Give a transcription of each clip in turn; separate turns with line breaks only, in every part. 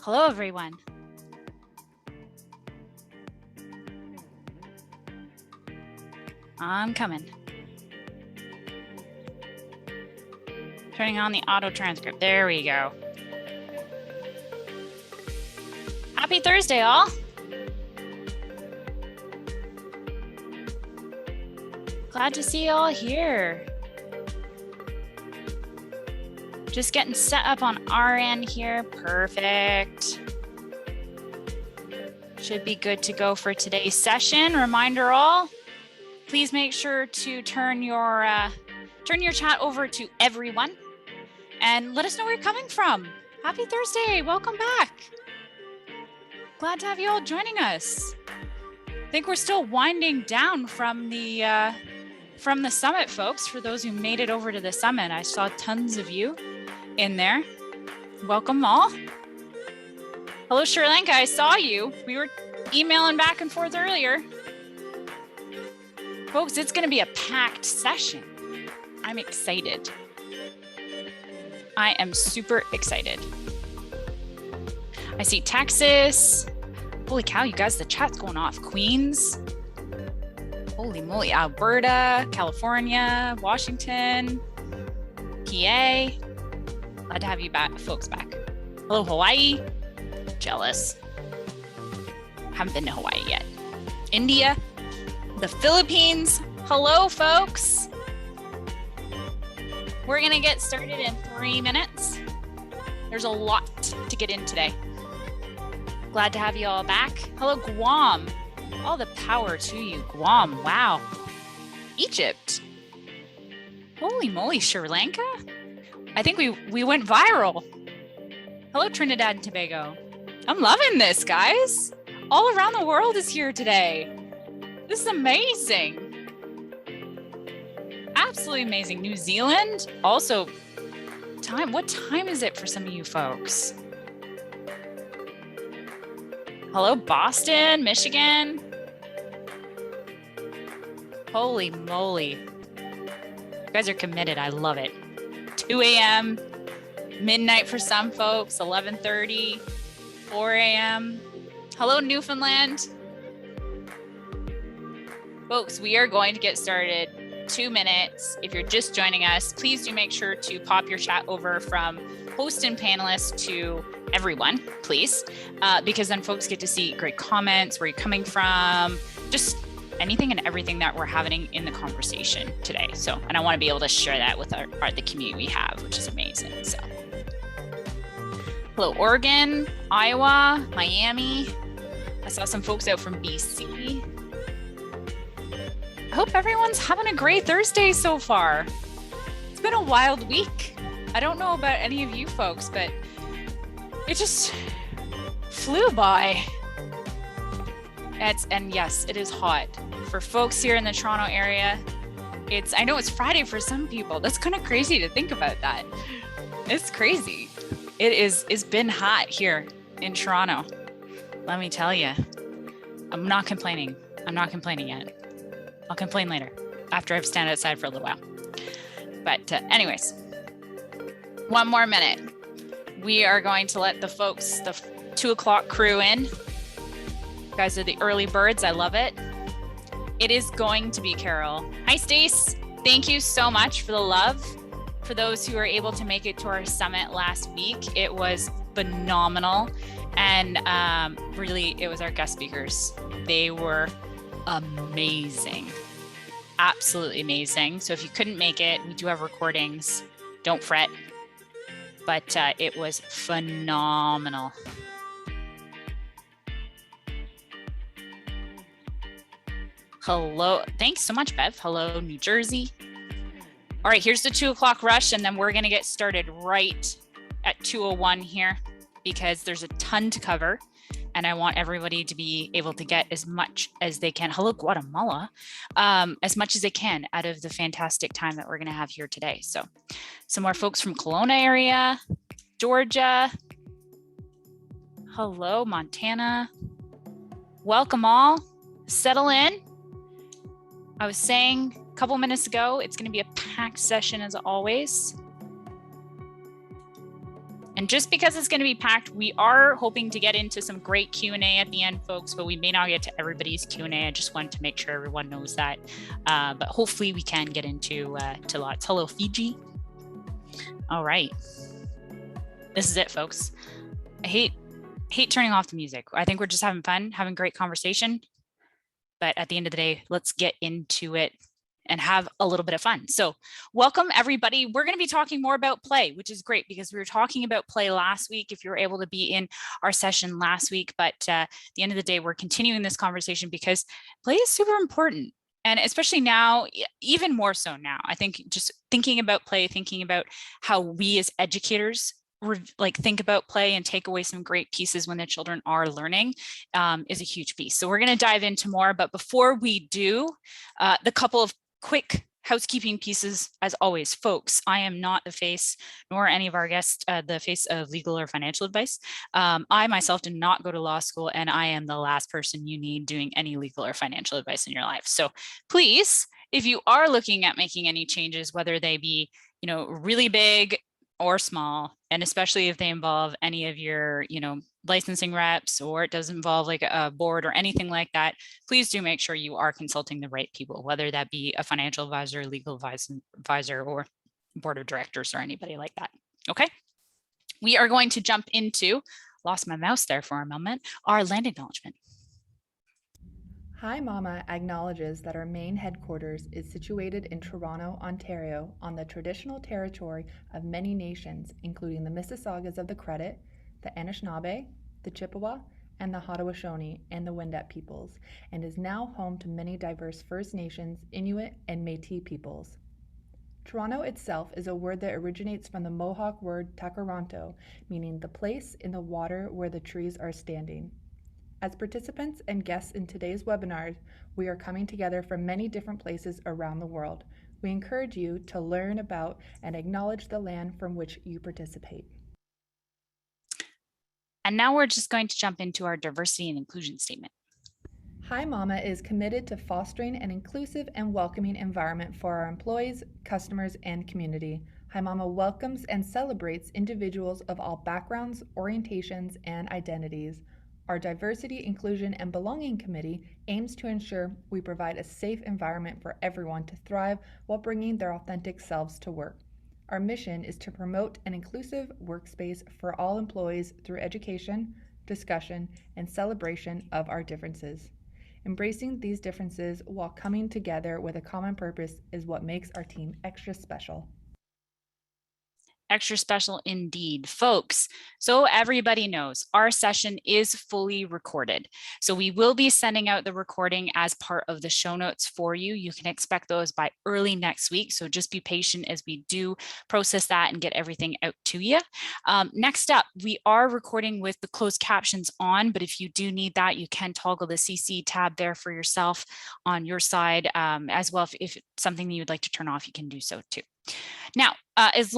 Hello, everyone. I'm coming. Turning on the auto transcript. There we go. Happy Thursday, all. Glad to see you all here. Just getting set up on our end here. Perfect. Should be good to go for today's session. Reminder all, please make sure to turn your chat over to everyone and let us know where you're coming from. Happy Thursday. Welcome back. Glad to have you all joining us. I think we're still winding down from the summit, folks. For those who made it over to the summit, I saw tons of you in there. Welcome all. Hello, Sri Lanka. I saw you. We were emailing back and forth earlier. Folks, it's going to be a packed session. I'm excited. I am super excited. I see Texas. Holy cow, you guys, the chat's going off. Queens. Holy moly. Alberta, California, Washington, PA. Glad to have you back, folks back. Hello, Hawaii. Jealous. Haven't been to Hawaii yet. India, the Philippines. Hello, folks. We're gonna get started in 3 minutes. There's a lot to get in today. Glad to have you all back. Hello, Guam. All the power to you, Guam. Wow. Egypt. Holy moly, Sri Lanka. I think we went viral. Hello, Trinidad and Tobago. I'm loving this, guys. All around the world is here today. This is amazing. Absolutely amazing. New Zealand, also time. What time is it for some of you folks? Hello, Boston, Michigan. Holy moly. You guys are committed. I love it. 2 a.m., midnight for some folks, 11:30, 4 a.m. Hello, Newfoundland. Folks, we are going to get started. 2 minutes. If you're just joining us, please do make sure to pop your chat over from host and panelist to everyone, please, because then folks get to see great comments, where you're coming from, just anything and everything that we're having in the conversation today. So, and I want to be able to share that with the community we have, which is amazing. So, hello, Oregon, Iowa, Miami. I saw some folks out from BC. I hope everyone's having a great Thursday so far. It's been a wild week. I don't know about any of you folks, but it just flew by. And yes, it is hot. For folks here in the Toronto area, I know it's Friday for some people. That's kind of crazy to think about that. It's crazy. It's been hot here in Toronto. Let me tell you, I'm not complaining. I'm not complaining yet. I'll complain later after I've stand outside for a little while. But anyways, 1 more minute. We are going to let the folks, the 2 o'clock crew in. You guys are the early birds. I love it. It is going to be Carol. Hi, Stace. Thank you so much for the love. For those who were able to make it to our summit last week, it was phenomenal. And really, it was our guest speakers. They were amazing. Absolutely amazing. So if you couldn't make it, we do have recordings. Don't fret. But it was phenomenal. Hello. Thanks so much, Bev. Hello, New Jersey. All right, here's the 2 o'clock rush, and then we're going to get started right at 2:01 here because there's a ton to cover, and I want everybody to be able to get as much as they can. Hello, Guatemala. As much as they can out of the fantastic time that we're going to have here today. So some more folks from Kelowna area, Georgia. Hello, Montana. Welcome all. Settle in. I was saying a couple minutes ago, it's going to be a packed session as always. And just because it's going to be packed, we are hoping to get into some great Q&A at the end, folks, but we may not get to everybody's Q&A. I just wanted to make sure everyone knows that. But hopefully we can get into to lots. Hello, Fiji. All right. This is it, folks. I hate turning off the music. I think we're just having fun, having great conversation. But at the end of the day, let's get into it and have a little bit of fun. So welcome everybody. We're going to be talking more about play, which is great because we were talking about play last week if you were able to be in our session last week. But at the end of the day, we're continuing this conversation because play is super important. And especially now, even more so now, I think just thinking about play, thinking about how we as educators think about play and take away some great pieces when the children are learning is a huge piece. So we're going to dive into more. But before we do, the couple of quick housekeeping pieces, as always, folks, I am not the face, nor any of our guests, the face of legal or financial advice. I myself did not go to law school, and I am the last person you need doing any legal or financial advice in your life. So please, if you are looking at making any changes, whether they be, really big or small, and especially if they involve any of your, licensing reps, or it does involve like a board or anything like that, please do make sure you are consulting the right people, whether that be a financial advisor, legal advisor, or board of directors, or anybody like that. Okay. We are going to jump into, lost my mouse there for a moment, our land acknowledgement.
Hi Mama acknowledges that our main headquarters is situated in Toronto, Ontario, on the traditional territory of many nations, including the Mississaugas of the Credit, the Anishinaabe, the Chippewa, and the Haudenosaunee and the Wendat peoples, and is now home to many diverse First Nations, Inuit, and Métis peoples. Toronto itself is a word that originates from the Mohawk word takaranto, meaning the place in the water where the trees are standing. As participants and guests in today's webinar, we are coming together from many different places around the world. We encourage you to learn about and acknowledge the land from which you participate.
And now we're just going to jump into our diversity and inclusion statement.
Hi Mama is committed to fostering an inclusive and welcoming environment for our employees, customers, and community. Hi Mama welcomes and celebrates individuals of all backgrounds, orientations, and identities. Our Diversity, Inclusion, and Belonging Committee aims to ensure we provide a safe environment for everyone to thrive while bringing their authentic selves to work. Our mission is to promote an inclusive workspace for all employees through education, discussion, and celebration of our differences. Embracing these differences while coming together with a common purpose is what makes our team extra special.
Extra special indeed, folks. So everybody knows our session is fully recorded. So we will be sending out the recording as part of the show notes for you. You can expect those by early next week. So just be patient as we do process that and get everything out to you. Next up, we are recording with the closed captions on, but if you do need that, you can toggle the CC tab there for yourself on your side as well. If it's something that you'd like to turn off, you can do so too. Now, as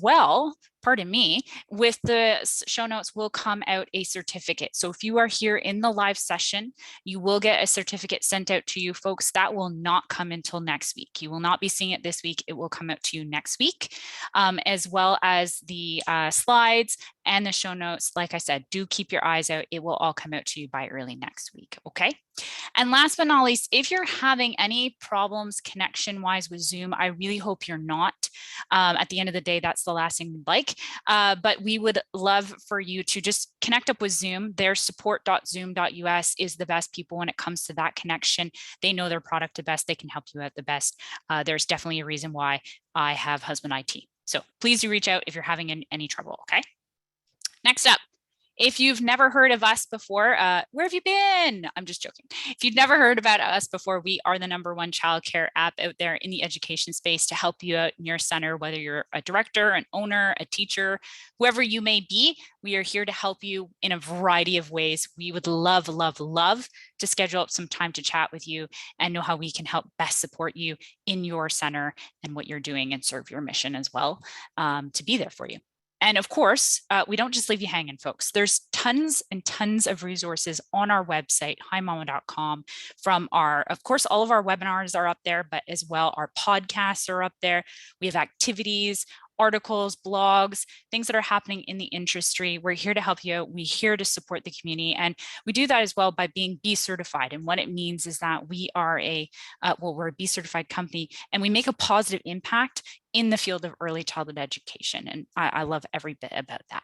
well, pardon me, with the show notes will come out a certificate. So if you are here in the live session, you will get a certificate sent out to you, folks. That will not come until next week. You will not be seeing it this week. It will come out to you next week, as well as the slides and the show notes. Like I said, do keep your eyes out. It will all come out to you by early next week. Okay. And last but not least, if you're having any problems connection-wise with Zoom, I really hope you're not. At the end of the day, that's the last thing we'd like. But we would love for you to just connect up with Zoom. Their support.zoom.us is the best people when it comes to that connection. They know their product the best. They can help you out the best. There's definitely a reason why I have Husband IT. So please do reach out if you're having any trouble, okay? Next up. If you've never heard of us before, where have you been? I'm just joking. If you've never heard about us before, we are the #1 childcare app out there in the education space to help you out in your center, whether you're a director, an owner, a teacher, whoever you may be. We are here to help you in a variety of ways. We would love, love, love to schedule up some time to chat with you and know how we can help best support you in your center and what you're doing and serve your mission as well, to be there for you. And of course, we don't just leave you hanging, folks. There's tons and tons of resources on our website, himama.com, from of course, all of our webinars are up there, but as well, our podcasts are up there. We have activities, articles, blogs, things that are happening in the industry. We're here to help you out. We're here to support the community. And we do that as well by being B certified. And what it means is that we are we're a B certified company, and we make a positive impact in the field of early childhood education. And I love every bit about that.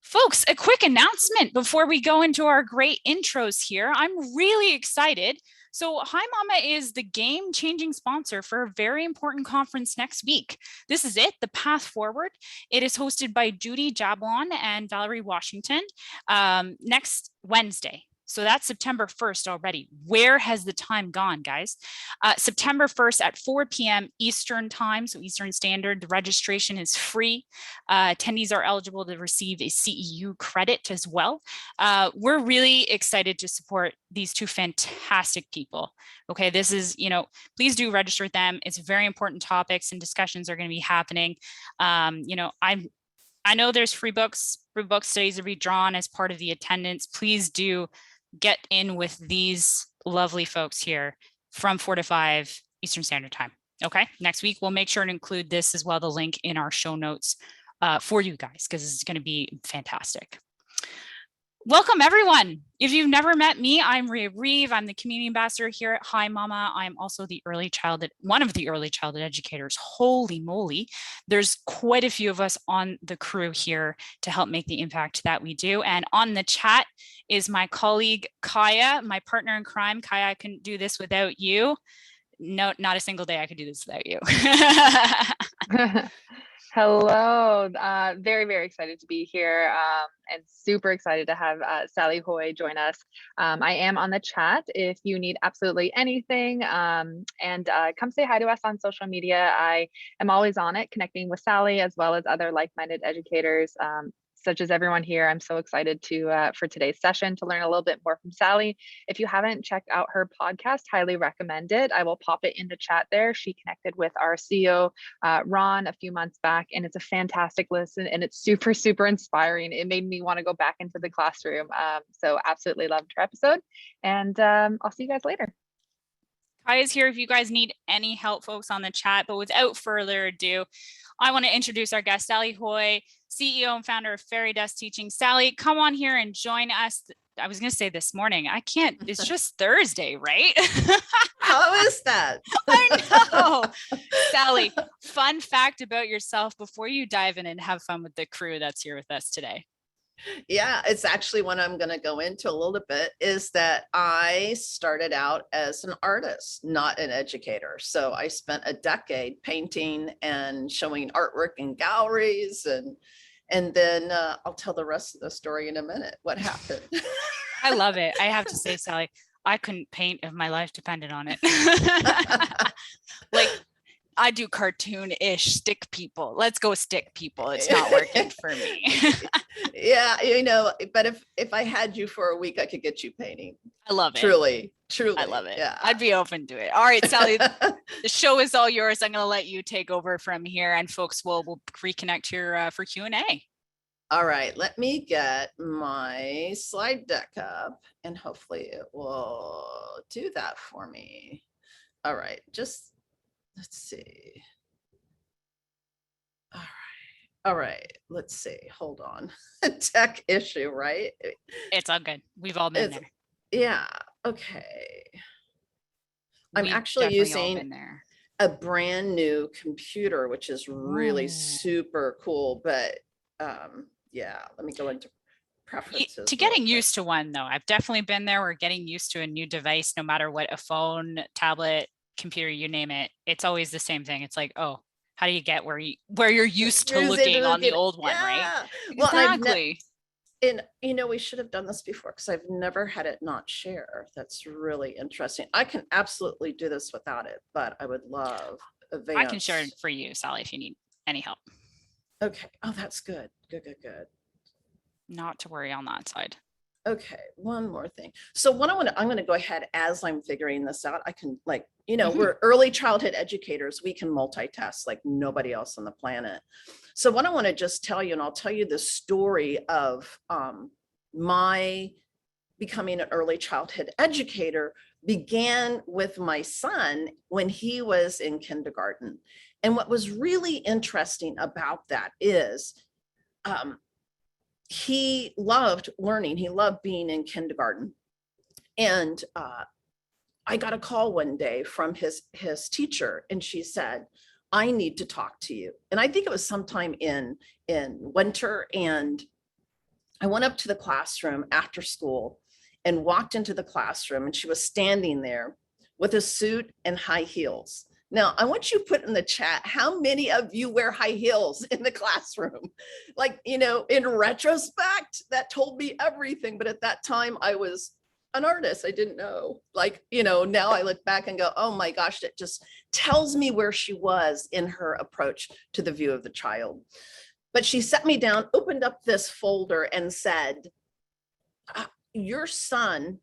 Folks, a quick announcement before we go into our great intros here. I'm really excited. So Hi Mama is the game-changing sponsor for a very important conference next week. This is it, The Path Forward. It is hosted by Judy Jablon and Valerie Washington next Wednesday. So that's September 1st already. Where has the time gone, guys? September 1st at 4 p.m. Eastern time, so Eastern Standard. The registration is free. Attendees are eligible to receive a CEU credit as well. We're really excited to support these two fantastic people. Okay, this is, please do register with them. It's very important topics and discussions are going to be happening. I know there's free books studies to be drawn as part of the attendance. Please do get in with these lovely folks here from 4 to 5 Eastern Standard Time. Okay, next week we'll make sure to include this as well, the link in our show notes for you guys, because it's going to be fantastic. Welcome everyone. If you've never met me, I'm Rhea Reeve. I'm the community ambassador here at Hi Mama. I'm also one of the early childhood educators. Holy moly. There's quite a few of us on the crew here to help make the impact that we do. And on the chat is my colleague, Kaya, my partner in crime. Kaya, I couldn't do this without you. No, not a single day I could do this without you.
Hello, very, very excited to be here and super excited to have Sally Haughey join us. I am on the chat if you need absolutely anything, and come say hi to us on social media. I am always on it, connecting with Sally as well as other like-minded educators, such as everyone here. I'm so excited for today's session to learn a little bit more from Sally. If you haven't checked out her podcast, highly recommend it. I will pop it in the chat there. She connected with our CEO, Ron, a few months back, and it's a fantastic listen and it's super, super inspiring. It made me want to go back into the classroom. So absolutely loved her episode, and I'll see you guys later.
Kai is here if you guys need any help, folks, on the chat. But without further ado, I want to introduce our guest, Sally Haughey, CEO and founder of Fairy Dust Teaching. Sally, come on here and join us. I was going to say this morning. I can't. It's just Thursday, right?
How is that?
I know. Sally, fun fact about yourself before you dive in and have fun with the crew that's here with us today.
Yeah, it's actually what I'm going to go into a little bit, is that I started out as an artist, not an educator. So I spent a decade painting and showing artwork in galleries, and then I'll tell the rest of the story in a minute. What happened?
I love it. I have to say, Sally, I couldn't paint if my life depended on it. Like, I do cartoon-ish stick people. Let's go stick people. It's not working for me.
Yeah, but if I had you for a week, I could get you painting.
I love it.
Truly.
I love it.
Yeah.
I'd be open to it. All right, Sally, the show is all yours. I'm going to let you take over from here, and folks will reconnect here for Q&A.
All right, let me get my slide deck up, and hopefully it will do that for me. All right, let's see. All right, let's see. Hold on. Tech issue, right?
It's all good. We've all been there.
Yeah, okay. I'm actually using a brand new computer, which is really super cool, but yeah, let me go into preferences.
To getting used to one though, I've definitely been there. We're getting used to a new device, no matter what, a phone, tablet, computer, you name it. It's always the same thing. It's like, oh, how do you get where you're used to looking on the old one, right?
Well,
exactly.
And we should have done this before, because I've never had it not share. That's really interesting. I can absolutely do this without it, but I would love advanced.
I can share it for you, Sally, if you need any help.
Okay. Oh, that's good. Good.
Not to worry on that side.
Okay, one more thing. So what I'm going to go ahead, as I'm figuring this out, I can, we're early childhood educators. We can multitask like nobody else on the planet. So what I want to just tell you, and I'll tell you the story of my becoming an early childhood educator, began with my son when he was in kindergarten. And what was really interesting about that is he loved learning. He loved being in kindergarten. And I got a call one day from his teacher, and she said, I need to talk to you. And I think it was sometime in winter. And I went up to the classroom after school and walked into the classroom, and she was standing there with a suit and high heels. Now, I want you to put in the chat, how many of you wear high heels in the classroom? Like, you know, in retrospect, that told me everything. But at that time, I was an artist. I didn't know. Like, you know, now I look back and go, oh my gosh, that just tells me where she was in her approach to the view of the child. But she sat me down, opened up this folder and said, your son,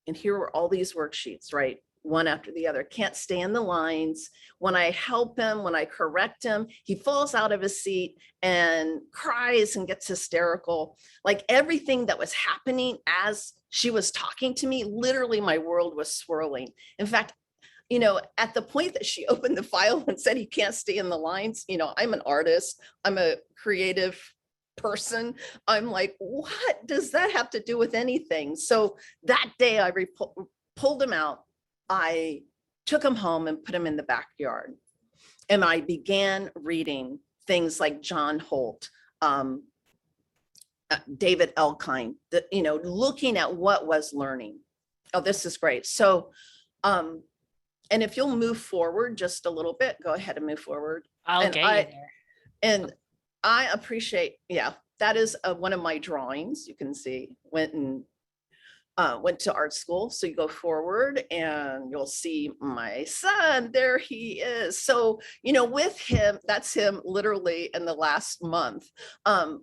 and here were all these worksheets, right? One after the other, can't stay in the lines. When I help him, when I correct him, he falls out of his seat and cries and gets hysterical. Like everything that was happening as she was talking to me, literally my world was swirling. In fact, you know, at the point that she opened the file and said he can't stay in the lines, you know, I'm an artist, I'm a creative person. I'm like, what does that have to do with anything? So that day I pulled him out. I took him home and put him in the backyard. And I began reading things like John Holt, David Elkind, you know, looking at what was learning. Oh, this is great. So, and if you'll move forward just a little bit, go ahead and move forward.
I'll get you there.
And I appreciate, yeah, that is one of my drawings. You can see, went to art school. So you go forward and you'll see my son, there he is. So, you know, with him, that's him literally in the last month. My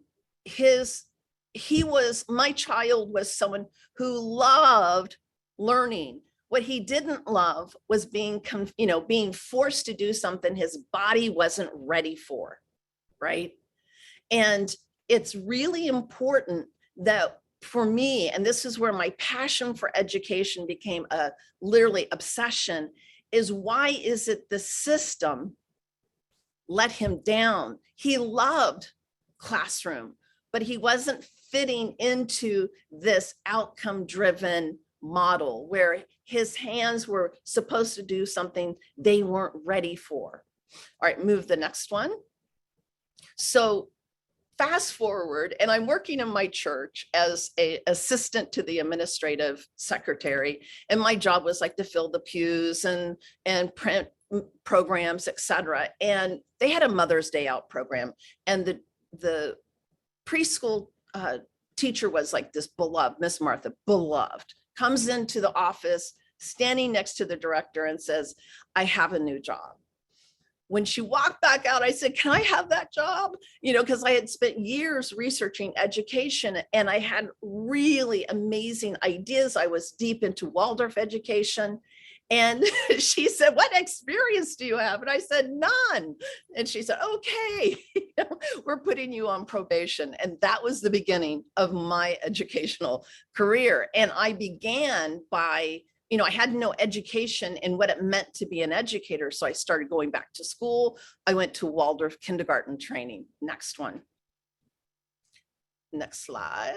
child was someone who loved learning. What he didn't love was being forced to do something his body wasn't ready for, right? And it's really important that for me, and this is where my passion for education became a literally obsession, is why is it the system let him down? He loved classroom, but he wasn't fitting into this outcome-driven model where his hands were supposed to do something they weren't ready for. All right, move the next one. So fast forward, and I'm working in my church as an assistant to the administrative secretary. And my job was like to fill the pews and print programs, et cetera. And they had a Mother's Day Out program. And the preschool teacher was like this beloved, Miss Martha, beloved, comes into the office, standing next to the director and says, I have a new job. When she walked back out, I said, can I have that job? You know, because I had spent years researching education and I had really amazing ideas. I was deep into Waldorf education. And she said, what experience do you have? And I said, none. And she said, okay, we're putting you on probation. And that was the beginning of my educational career. And I began by, you know, I had no education in what it meant to be an educator. So I started going back to school. I went to Waldorf kindergarten training. Next one. Next slide.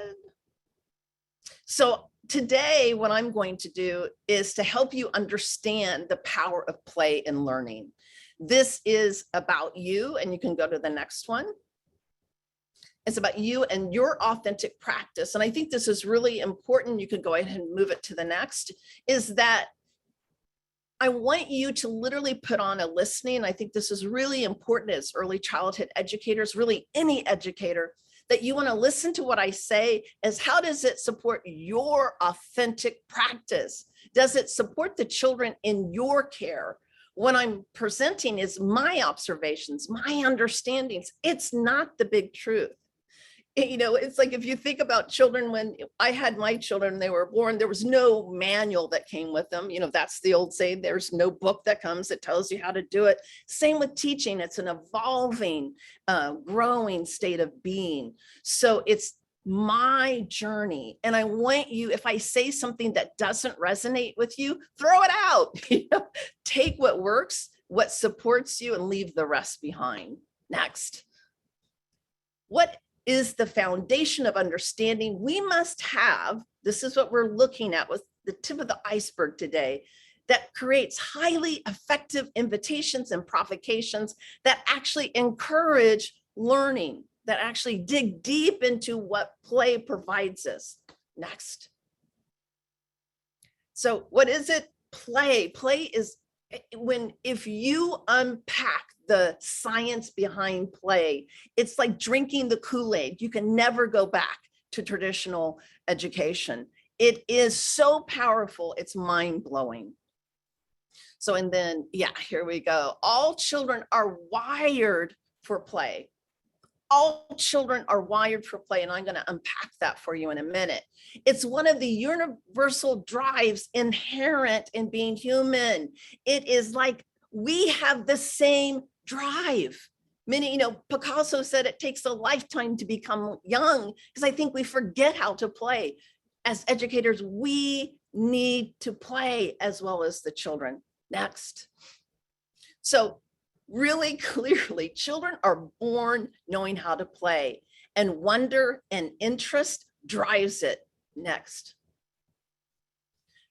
So today, what I'm going to do is to help you understand the power of play in learning. This is about you, and you can go to the next one. It's about you and your authentic practice. And I think this is really important. You could go ahead and move it to the next, is that I want you to literally put on a listening. I think this is really important as early childhood educators, really any educator, that you want to listen to what I say as how does it support your authentic practice? Does it support the children in your care? What I'm presenting is my observations, my understandings. It's not the big truth. You know, it's like if you think about children, when I had my children, they were born, there was no manual that came with them. You know, that's the old saying, there's no book that comes that tells you how to do it. Same with teaching. It's an evolving, growing state of being. So it's my journey. And I want you, if I say something that doesn't resonate with you, throw it out. Take what works, what supports you, and leave the rest behind. Next. What is the foundation of understanding we must have? This is what we're looking at with the tip of the iceberg today, that creates highly effective invitations and provocations that actually encourage learning, that actually dig deep into what play provides us. Next. So what is it? Play. Play is if you unpack the science behind play, it's like drinking the Kool-Aid. You can never go back to traditional education. It is so powerful, it's mind-blowing. So, and then, yeah, here we go. All children are wired for play. All children are wired for play, and I'm going to unpack that for you in a minute. It's one of the universal drives inherent in being human. It is like we have the same drive. Many, Picasso said it takes a lifetime to become young, because I think we forget how to play. As educators, we need to play as well as the children. Next. So really clearly, children are born knowing how to play, and wonder and interest drives it. Next.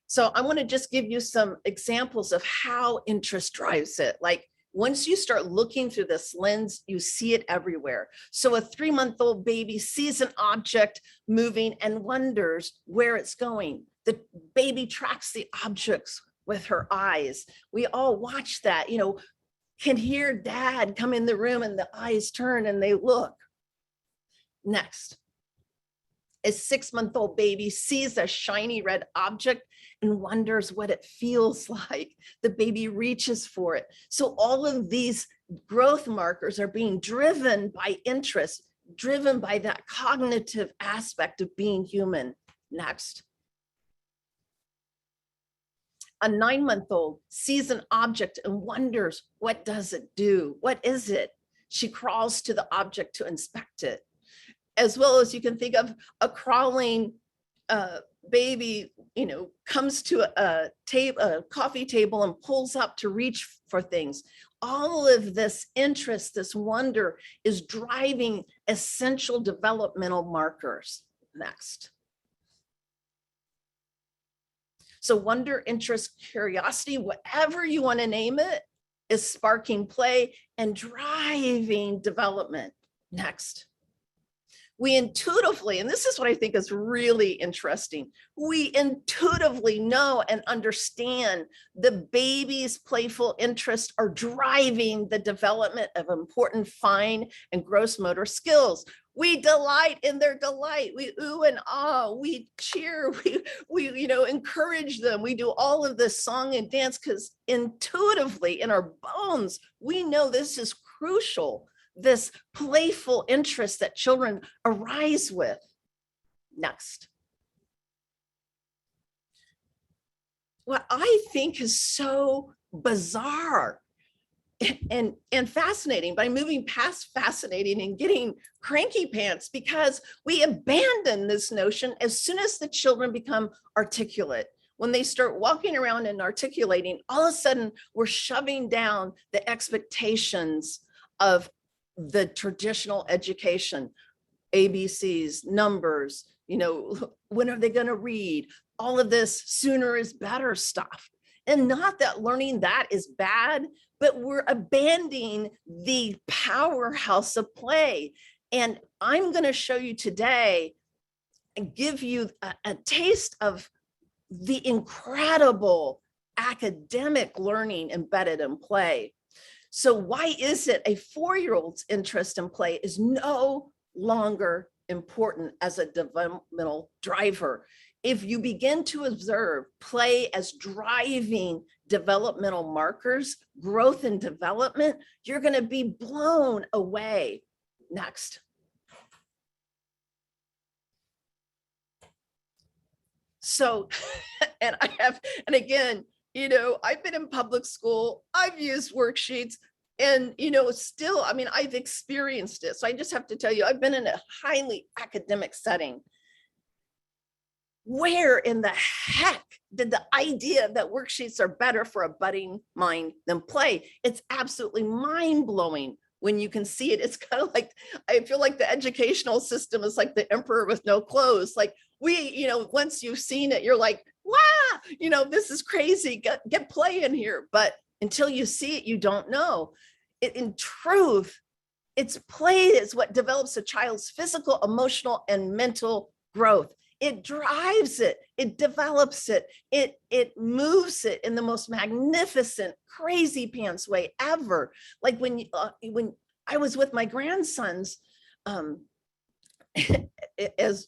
So I want to just give you some examples of how interest drives it. Like, once you start looking through this lens, you see it everywhere. So a 3-month-old baby sees an object moving and wonders where it's going. The baby tracks the objects with her eyes. We all watch that, can hear dad come in the room and the eyes turn and they look. Next. A 6-month-old baby sees a shiny red object and wonders what it feels like. The baby reaches for it. So all of these growth markers are being driven by interest, driven by that cognitive aspect of being human. Next. A 9-month-old sees an object and wonders, what does it do? What is it? She crawls to the object to inspect it. As well as you can think of a crawling baby, comes to a coffee table and pulls up to reach for things. All of this interest, this wonder, is driving essential developmental markers. Next. So wonder, interest, curiosity, whatever you want to name it, is sparking play and driving development. Next. We intuitively, and this is what I think is really interesting, we intuitively know and understand the baby's playful interests are driving the development of important fine and gross motor skills. We delight in their delight. We ooh and ah, we cheer, we encourage them. We do all of this song and dance because intuitively in our bones, we know this is crucial. This playful interest that children arise with. Next. What I think is so bizarre and fascinating, but I'm moving past fascinating and getting cranky pants, because we abandon this notion as soon as the children become articulate. When they start walking around and articulating, all of a sudden we're shoving down the expectations of the traditional education, ABCs, numbers, when are they going to read? All of this sooner is better stuff. And not that learning that is bad, but we're abandoning the powerhouse of play. And I'm going to show you today and give you a taste of the incredible academic learning embedded in play. So why is it a 4-year-old's interest in play is no longer important as a developmental driver? If you begin to observe play as driving developmental markers, growth and development, you're going to be blown away. Next. So, and again, I've been in public school, I've used worksheets, And, still, I mean, I've experienced it. So I just have to tell you, I've been in a highly academic setting. Where in the heck did the idea that worksheets are better for a budding mind than play? It's absolutely mind blowing when you can see it. It's kind of like, I feel like the educational system is like the emperor with no clothes. Like once you've seen it, you're like, wow, this is crazy. Get play in here. But until you see it, you don't know. In truth, it's play is what develops a child's physical, emotional, and mental growth. It drives it, it develops it, it moves it in the most magnificent, crazy pants way ever. Like when I was with my grandsons, as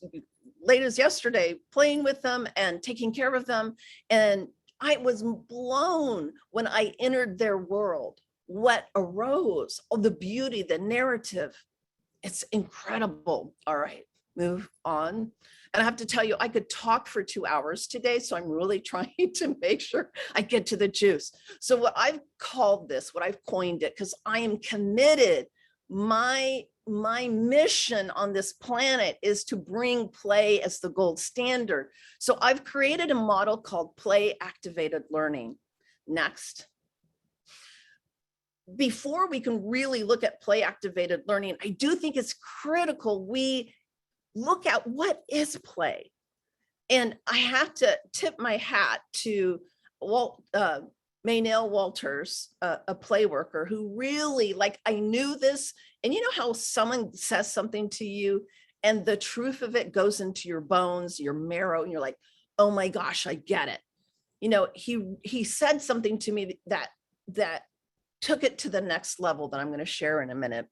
late as yesterday, playing with them and taking care of them, and I was blown when I entered their world. What arose, the beauty, the narrative. It's incredible. All right, move on. And I have to tell you, I could talk for 2 hours today, so I'm really trying to make sure I get to the juice. So what I've called this, what I've coined it, because I am committed, my mission on this planet is to bring play as the gold standard. So I've created a model called play activated learning. Next. Before we can really look at play activated learning, I do think it's critical we look at what is play. And I have to tip my hat to Maynell Walters, a play worker who really, like, I knew this. And you know how someone says something to you and the truth of it goes into your bones, your marrow, and you're like, oh my gosh, I get it. He said something to me that took it to the next level that I'm going to share in a minute.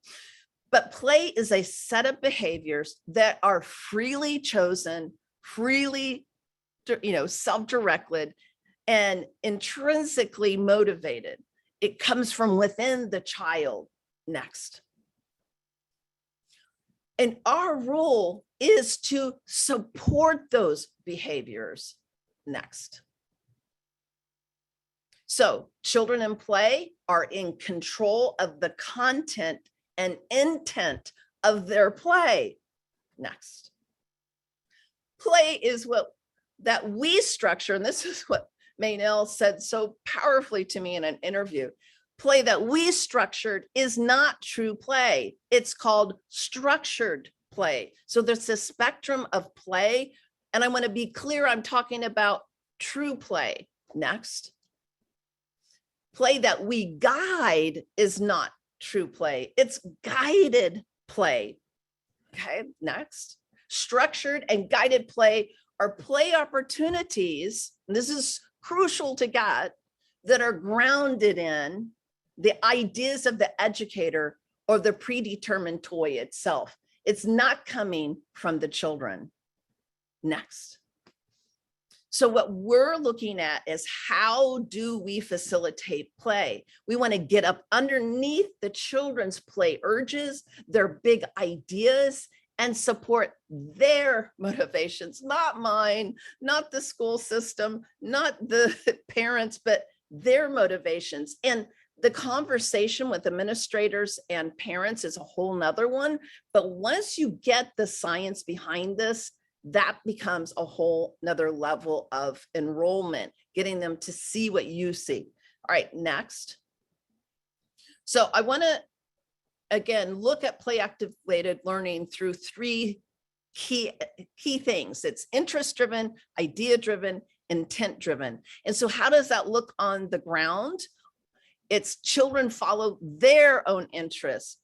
But play is a set of behaviors that are freely chosen, freely, self-directed, and intrinsically motivated. It comes from within the child. Next. And our role is to support those behaviors. Next. So children in play are in control of the content and intent of their play. Next. Play is that we structure, and this is what Maynell said so powerfully to me in an interview. Play that we structured is not true play. It's called structured play. So there's a spectrum of play, and I want to be clear, I'm talking about true play. Next. Play that we guide is not true play. It's guided play. Okay, next. Structured and guided play are play opportunities, and this is crucial to get, that are grounded in the ideas of the educator or the predetermined toy itself. It's not coming from the children. Next. So what we're looking at is how do we facilitate play? We want to get up underneath the children's play urges, their big ideas, and support their motivations, not mine, not the school system, not the parents, but their motivations. And the conversation with administrators and parents is a whole nother one. But once you get the science behind this, that becomes a whole nother level of enrollment, getting them to see what you see. All right, next. So I want to, again, look at play activated learning through 3 key things. It's interest-driven, idea-driven, intent-driven. And so how does that look on the ground? It's children follow their own interests.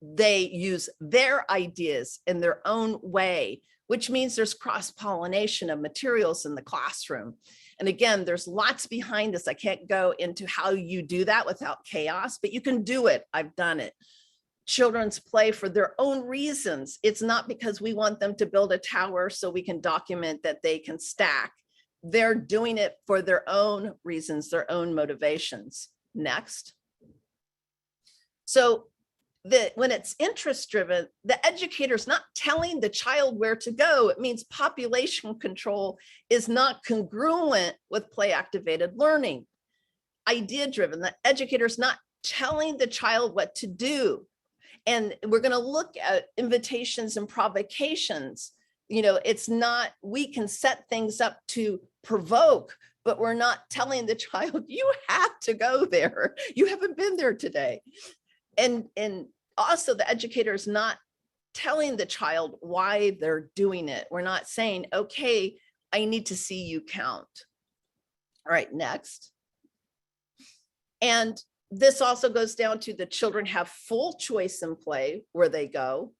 They use their ideas in their own way, which means there's cross-pollination of materials in the classroom. And again, there's lots behind this. I can't go into how you do that without chaos, but you can do it. I've done it. Children's play for their own reasons. It's not because we want them to build a tower so we can document that they can stack. They're doing it for their own reasons, their own motivations. Next. So when it's interest driven, the educator's not telling the child where to go. It means population control is not congruent with play activated learning. Idea driven, the educator's not telling the child what to do. And we're going to look at invitations and provocations. It's not, we can set things up to provoke, but we're not telling the child, you have to go there. You haven't been there today. And also the educator is not telling the child why they're doing it. We're not saying, okay, I need to see you count. All right, next. And this also goes down to the children have full choice in play where they go.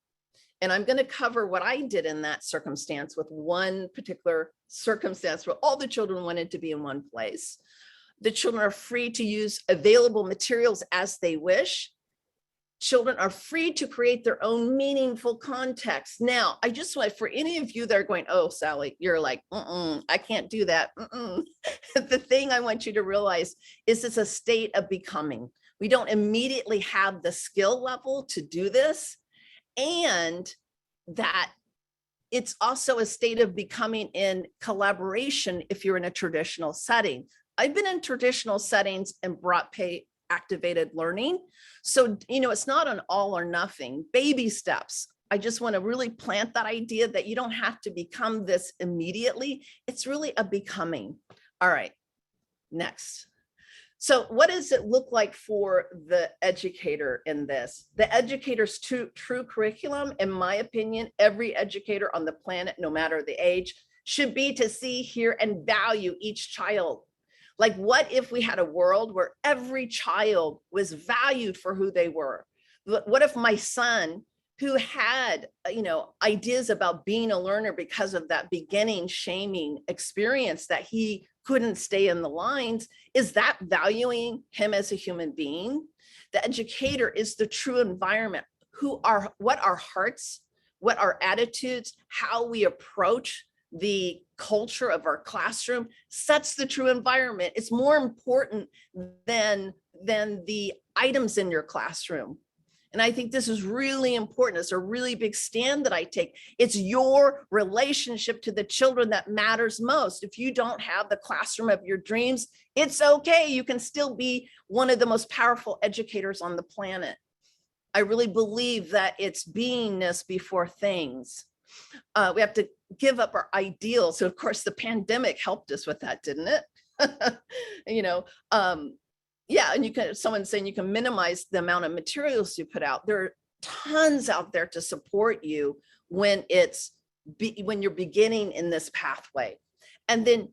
And I'm going to cover what I did in that circumstance with one particular circumstance where all the children wanted to be in one place. The children are free to use available materials as they wish. Children are free to create their own meaningful context. Now, I just want, for any of you that are going, oh, Sally, you're like, I can't do that. The thing I want you to realize is it's a state of becoming. We don't immediately have the skill level to do this, and that it's also a state of becoming in collaboration if you're in a traditional setting. I've been in traditional settings and brought play activated learning. So, it's not an all or nothing, baby steps. I just want to really plant that idea that you don't have to become this immediately. It's really a becoming. All right, next. So what does it look like for the educator in this? The educator's true curriculum, in my opinion, every educator on the planet, no matter the age, should be to see, hear, and value each child. Like, what if we had a world where every child was valued for who they were? What if my son, who had, ideas about being a learner because of that beginning shaming experience that he couldn't stay in the lines, is that valuing him as a human being? The educator is the true environment. What our hearts, what our attitudes, how we approach the culture of our classroom sets the true environment. It's more important than the items in your classroom. And I think this is really important. It's a really big stand that I take. It's your relationship to the children that matters most. If you don't have the classroom of your dreams, it's okay. You can still be one of the most powerful educators on the planet. I really believe that it's beingness before things. We have to give up our ideals. So of course the pandemic helped us with that, didn't it? Yeah, and someone's saying you can minimize the amount of materials you put out. There are tons out there to support you when you're beginning in this pathway. And then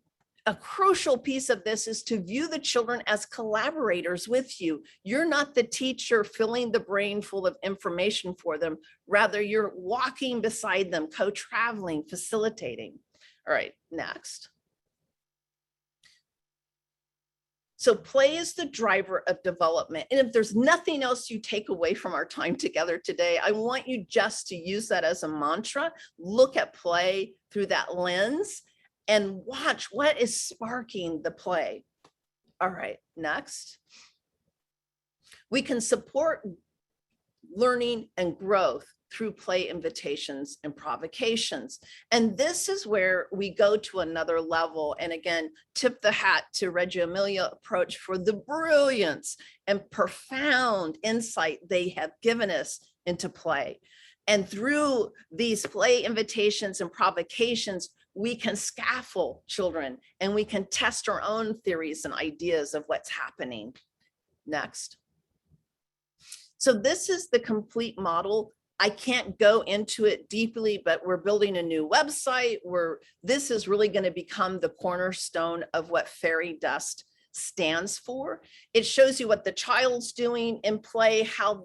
a crucial piece of this is to view the children as collaborators with you. You're not the teacher filling the brain full of information for them. Rather, you're walking beside them, co-traveling, facilitating. All right, next. So play is the driver of development. And if there's nothing else you take away from our time together today, I want you just to use that as a mantra. Look at play through that lens and watch what is sparking the play. All right, next. We can support learning and growth through play invitations and provocations. And this is where we go to another level. And again, tip the hat to Reggio Emilia approach for the brilliance and profound insight they have given us into play. And through these play invitations and provocations, we can scaffold children and we can test our own theories and ideas of what's happening. Next. So this is the complete model. I can't go into it deeply, but we're building a new website where this is really going to become the cornerstone of what fairy dust stands for. It shows you what the child's doing in play, how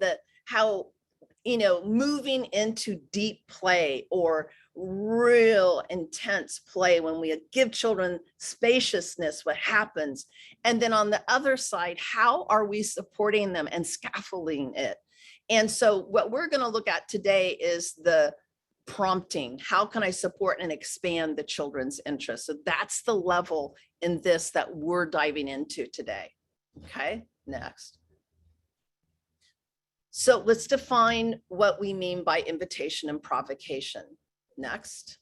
moving into deep play or real intense play, when we give children spaciousness, what happens? And then on the other side, how are we supporting them and scaffolding it? And so what we're going to look at today is the prompting. How can I support and expand the children's interest? So that's the level in this that we're diving into today. Okay, next. So let's define what we mean by invitation and provocation. Next.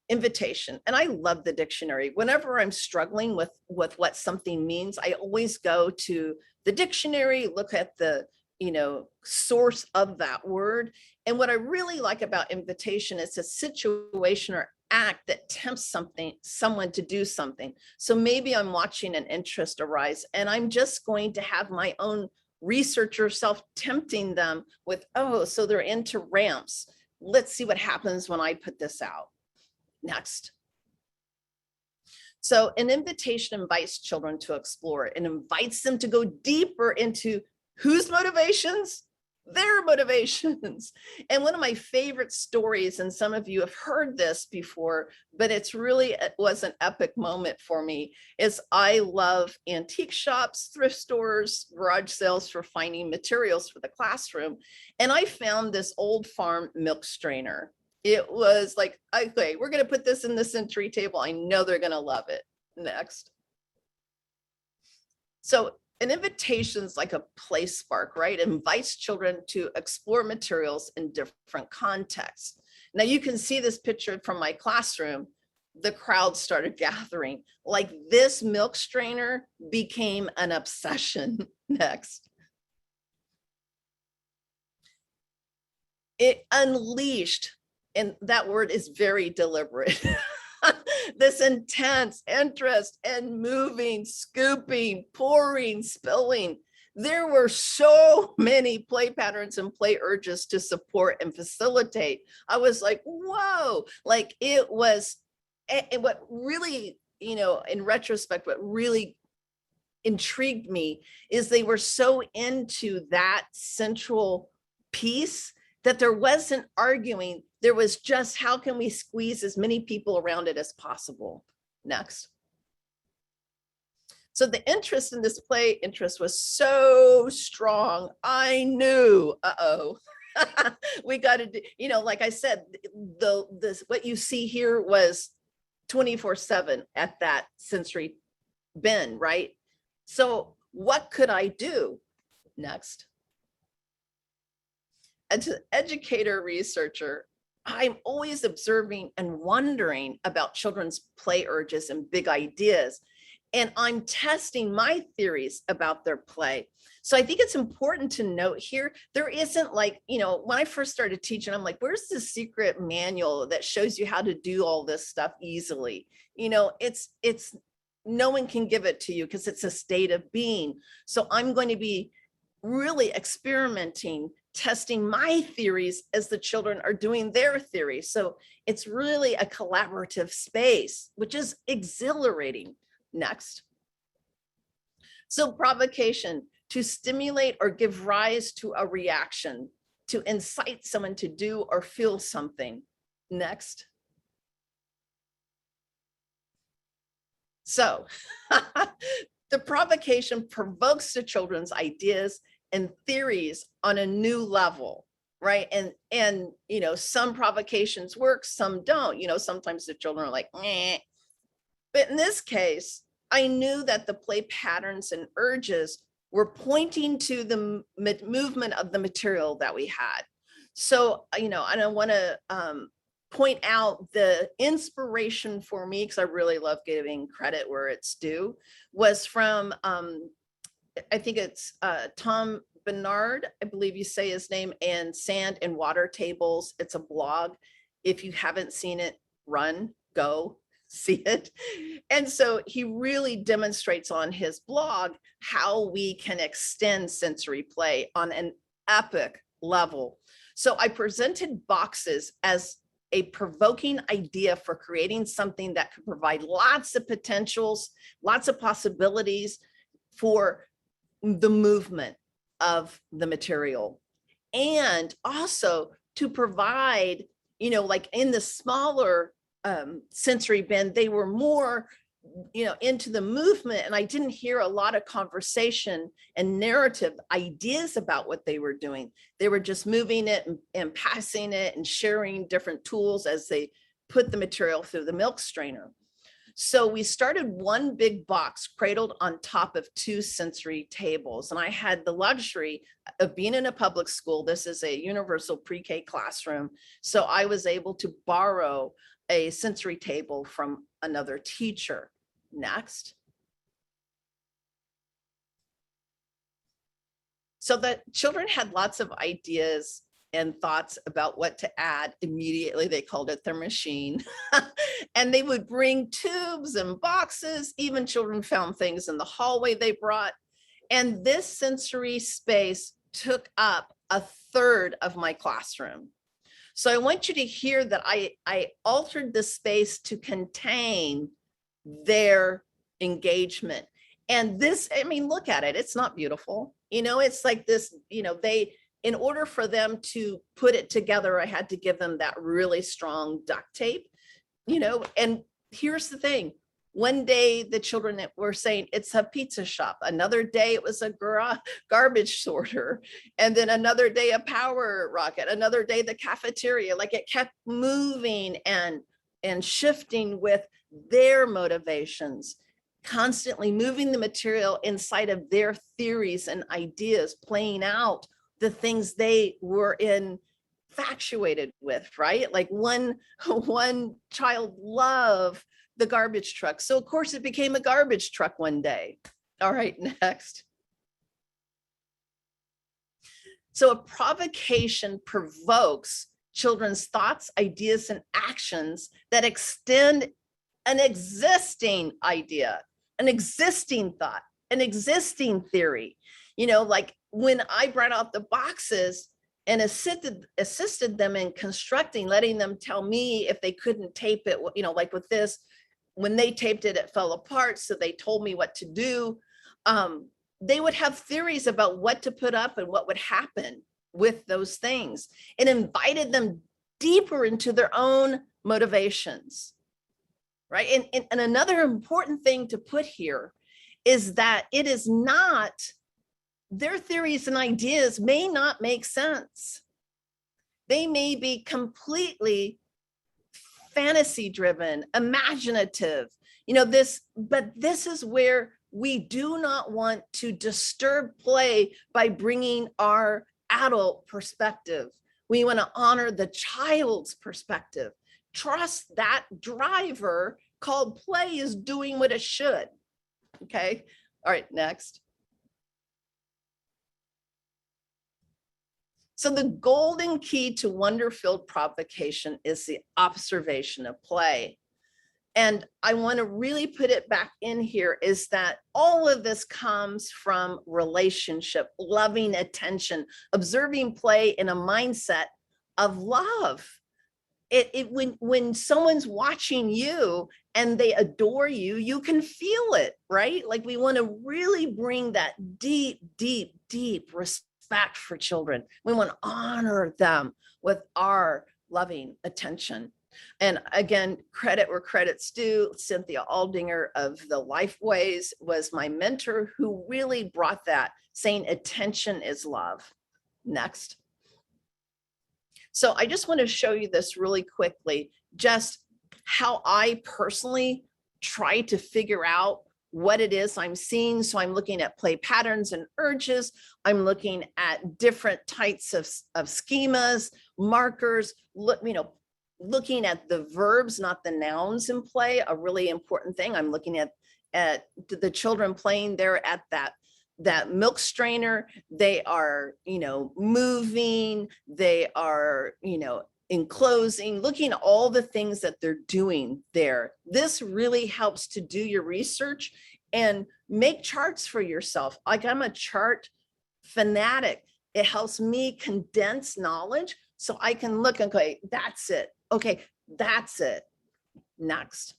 invitation. And I love the dictionary. Whenever I'm struggling with what something means, I always go to the dictionary, look at the, source of that word. And what I really like about invitation is a situation or act that tempts someone to do something. So maybe I'm watching an interest arise and I'm just going to have my own researcher self tempting them with, oh, so they're into ramps. Let's see what happens when I put this out. Next. So an invitation invites children to explore. It invites them to go deeper into whose motivations? Their motivations. And one of my favorite stories, and some of you have heard this before, but it was an epic moment for me, is I love antique shops, thrift stores, garage sales for finding materials for the classroom. And I found this old farm milk strainer. It was like, okay, we're going to put this in the sensory table. I know they're going to love it. Next. So an invitation is like a play spark, right? It invites children to explore materials in different contexts. Now you can see this picture from my classroom. The crowd started gathering. Like this milk strainer became an obsession. Next. It unleashed, and that word is very deliberate, this intense interest in moving, scooping, pouring, spilling. There were so many play patterns and play urges to support and facilitate. I was like, whoa, like it was, and what really, in retrospect, what really intrigued me is they were so into that central piece that there wasn't arguing. There was just, how can we squeeze as many people around it as possible? Next. So the interest in this play interest was so strong. I knew, we got to do, like I said, what you see here was 24/7 at that sensory bin, right? So what could I do? Next. As an educator researcher, I'm always observing and wondering about children's play urges and big ideas. And I'm testing my theories about their play. So I think it's important to note here, there isn't like, when I first started teaching, I'm like, where's the secret manual that shows you how to do all this stuff easily? It's no one can give it to you because it's a state of being. So I'm going to be really experimenting, testing my theories as the children are doing their theories. So it's really a collaborative space, which is exhilarating. Next. So provocation, to stimulate or give rise to a reaction, to incite someone to do or feel something. Next. So the provocation provokes the children's ideas and theories on a new level, right? And some provocations work, some don't. Sometimes the children are like, meh. But in this case, I knew that the play patterns and urges were pointing to the movement of the material that we had. So, and I want to point out the inspiration for me, because I really love giving credit where it's due, was from, I think it's Tom Bernard, I believe you say his name, and Sand and Water Tables. It's a blog. If you haven't seen it, go see it. And so he really demonstrates on his blog how we can extend sensory play on an epic level. So I presented boxes as a provoking idea for creating something that could provide lots of potentials, lots of possibilities for the movement of the material. And also to provide, like in the smaller sensory bin, they were more, into the movement, and I didn't hear a lot of conversation and narrative ideas about what they were doing. They were just moving it and passing it and sharing different tools as they put the material through the milk strainer. So we started one big box cradled on top of two sensory tables. And I had the luxury of being in a public school. This is a universal pre-K classroom. So I was able to borrow a sensory table from another teacher. Next. So the children had lots of ideas and thoughts about what to add. Immediately, they called it their machine. And they would bring tubes and boxes. Even children found things in the hallway they brought. And this sensory space took up a third of my classroom. So I want you to hear that I altered the space to contain their engagement. And this, I mean, look at it. It's not beautiful. You know, it's like this, you know, in order for them to put it together, I had to give them that really strong duct tape, you know. And here's the thing. One day the children were saying it's a pizza shop. Another day it was a garbage sorter. And then another day a power rocket. Another day the cafeteria. Like it kept moving and shifting with their motivations, constantly moving the material inside of their theories and ideas, playing out the things they were infatuated with, right? Like one child loved the garbage truck. So of course it became a garbage truck one day. All right, next. So a provocation provokes children's thoughts, ideas, and actions that extend an existing idea, an existing thought, an existing theory. You know, like when I brought out the boxes and assisted them in constructing, letting them tell me if they couldn't tape it, you know, like with this, when they taped it, it fell apart. So they told me what to do. They would have theories about what to put up and what would happen with those things. It invited them deeper into their own motivations, right? And another important thing to put here is that it is not, their theories and ideas may not make sense. They may be completely fantasy driven, imaginative, you know, but this is where we do not want to disturb play by bringing our adult perspective. We want to honor the child's perspective. Trust that driver called play is doing what it should. Okay. All right, next. So the golden key to wonder-filled provocation is the observation of play. And I want to really put it back in here is that all of this comes from relationship, loving attention, observing play in a mindset of love. When someone's watching you and they adore you, you can feel it, right? Like we want to really bring that deep, deep, deep respect for children. We want to honor them with our loving attention. And again, credit where credit's due. Cynthia Aldinger of the Lifeways was my mentor who really brought that, saying attention is love. Next. So I just want to show you this really quickly, just how I personally try to figure out what it is I'm seeing. So I'm looking at play patterns and urges. I'm looking at different types of schemas, markers, looking at the verbs, not the nouns in play, a really important thing. I'm looking at the children playing there at that milk strainer. They are, moving, they are, enclosing, looking at all the things that they're doing there. This really helps to do your research and make charts for yourself. Like I'm a chart fanatic. It helps me condense knowledge so I can look and go, that's it. Okay, that's it. Next.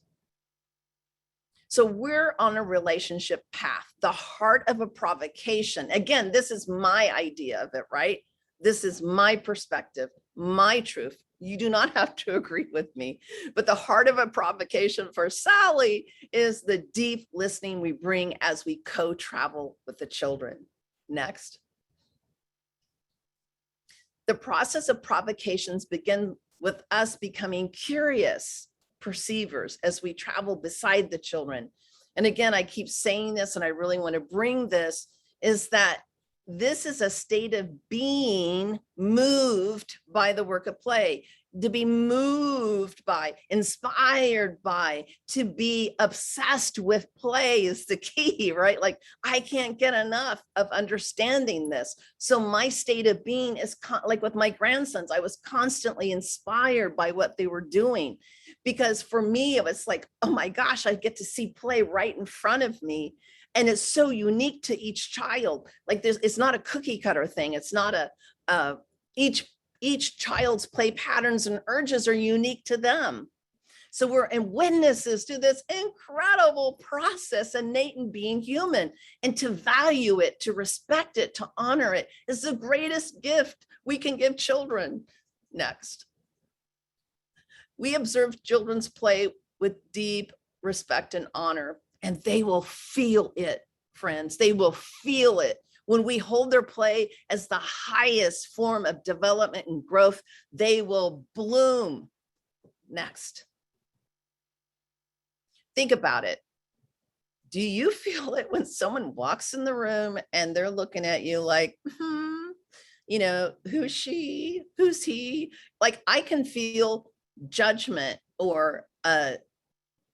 So we're on a relationship path, the heart of a provocation. Again, this is my idea of it, right? This is my perspective, my truth. You do not have to agree with me, but the heart of a provocation for Sally is the deep listening we bring as we co-travel with the children. Next. The process of provocations begin with us becoming curious, perceivers as we travel beside the children. And again, I keep saying this, and I really want to bring this, is that this is a state of being moved by the work of play, to be moved by, inspired by, to be obsessed with play is the key, right? Like, I can't get enough of understanding this. So my state of being is like with my grandsons, I was constantly inspired by what they were doing, because for me, it was like, oh my gosh, I get to see play right in front of me. And it's so unique to each child. Like, it's not a cookie cutter thing. It's not each child's play patterns and urges are unique to them. So we're witnesses to this incredible process innate in being human, and to value it, to respect it, to honor it is the greatest gift we can give children. Next. We observe children's play with deep respect and honor, and they will feel it, friends. They will feel it. When we hold their play as the highest form of development and growth, they will bloom. Next. Think about it. Do you feel it when someone walks in the room and they're looking at you like, you know, who's she? Who's he? Like, I can feel judgment or a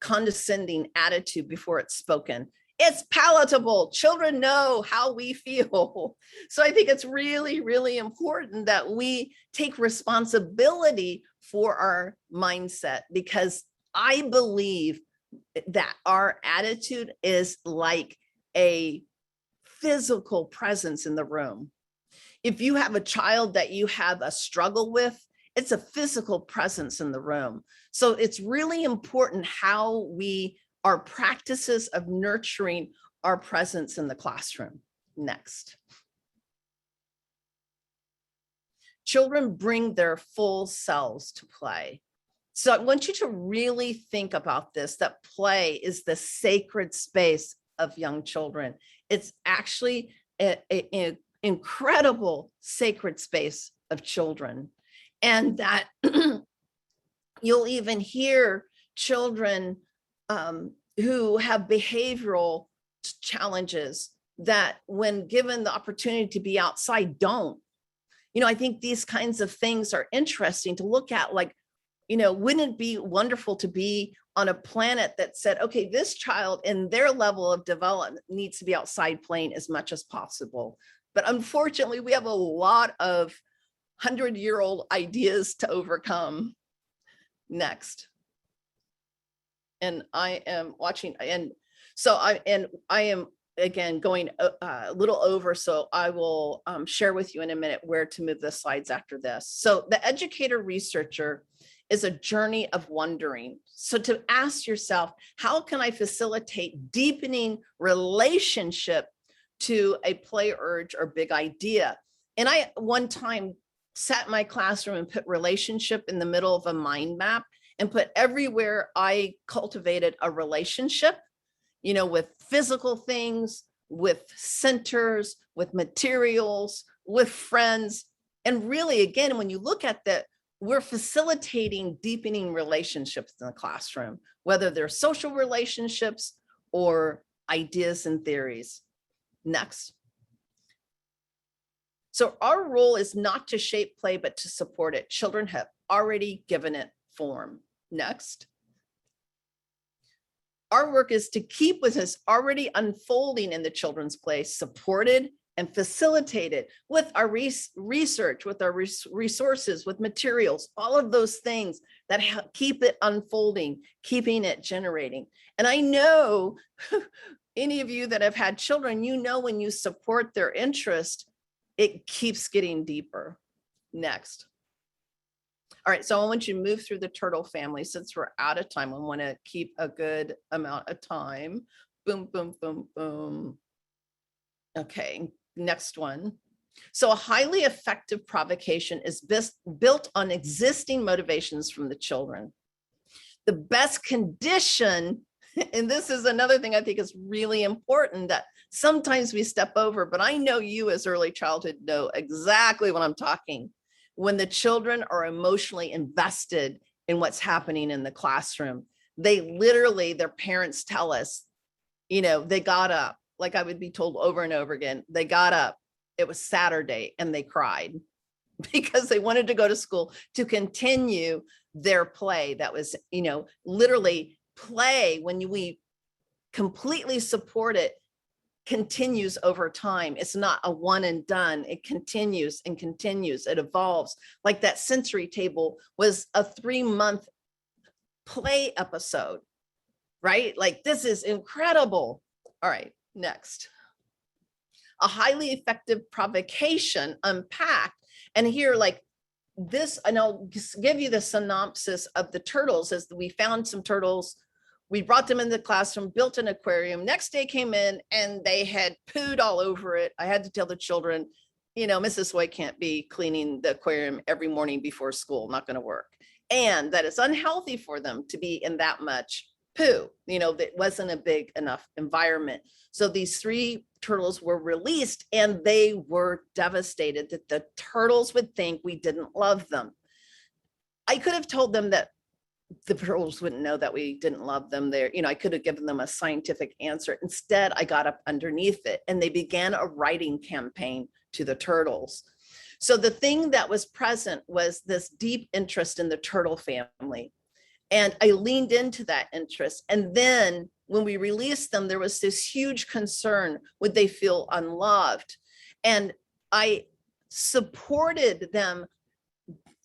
condescending attitude before it's spoken. It's palatable. Children know how we feel. So I think it's really, really important that we take responsibility for our mindset, because I believe that our attitude is like a physical presence in the room. If you have a child that you have a struggle with, it's a physical presence in the room. So it's really important how our practices of nurturing our presence in the classroom. Next. Children bring their full selves to play. So I want you to really think about this, that play is the sacred space of young children. It's actually an incredible sacred space of children. And that you'll even hear children who have behavioral challenges that, when given the opportunity to be outside, don't. You know, I think these kinds of things are interesting to look at. Like, you know, wouldn't it be wonderful to be on a planet that said, okay, this child in their level of development needs to be outside playing as much as possible. But unfortunately, we have a lot of 100-year-old ideas to overcome. Next. And I am watching, and so I am again going a little over, so I will share with you in a minute where to move the slides after this. So the educator researcher is a journey of wondering. So to ask yourself, how can I facilitate deepening relationship to a play urge or big idea? And I one time sat in my classroom and put relationship in the middle of a mind map, and put everywhere I cultivated a relationship, you know, with physical things, with centers, with materials, with friends. And really, again, when you look at that, we're facilitating deepening relationships in the classroom, whether they're social relationships or ideas and theories. Next. So our role is not to shape play, but to support it. Children have already given it form. Next. Our work is to keep what is already unfolding in the children's play supported and facilitated with our research, with our resources, with materials, all of those things that keep it unfolding, keeping it generating. And I know any of you that have had children, you know, when you support their interest, it keeps getting deeper. Next. All right, so I want you to move through the turtle family. Since we're out of time, I want to keep a good amount of time. Boom, boom, boom, boom. Okay, next one. So a highly effective provocation is built on existing motivations from the children. The best condition, and this is another thing I think is really important that sometimes we step over, but I know you as early childhood know exactly what I'm talking. When the children are emotionally invested in what's happening in the classroom. They literally, their parents tell us, you know, they got up, like I would be told over and over again, they got up, it was Saturday, and they cried because they wanted to go to school to continue their play. That was, you know, literally play, when we completely support it, continues over time. It's not a one and done. It continues and continues. It evolves. Like that sensory table was a 3-month play episode, right? Like, this is incredible. All right, next. A highly effective provocation unpacked. And here, like this, and I'll give you the synopsis of the turtles. As we found some turtles, we brought them in the classroom, built an aquarium. Next day came in and they had pooed all over it. I had to tell the children, you know, Mrs. White can't be cleaning the aquarium every morning before school, not going to work. And that it's unhealthy for them to be in that much poo, you know, that wasn't a big enough environment. So these 3 turtles were released, and they were devastated that the turtles would think we didn't love them. I could have told them that the turtles wouldn't know that we didn't love them. There, you know, I could have given them a scientific answer. Instead, I got up underneath it, and they began a writing campaign to the turtles. So the thing that was present was this deep interest in the turtle family. And I leaned into that interest. And then when we released them, there was this huge concern, would they feel unloved? And I supported them,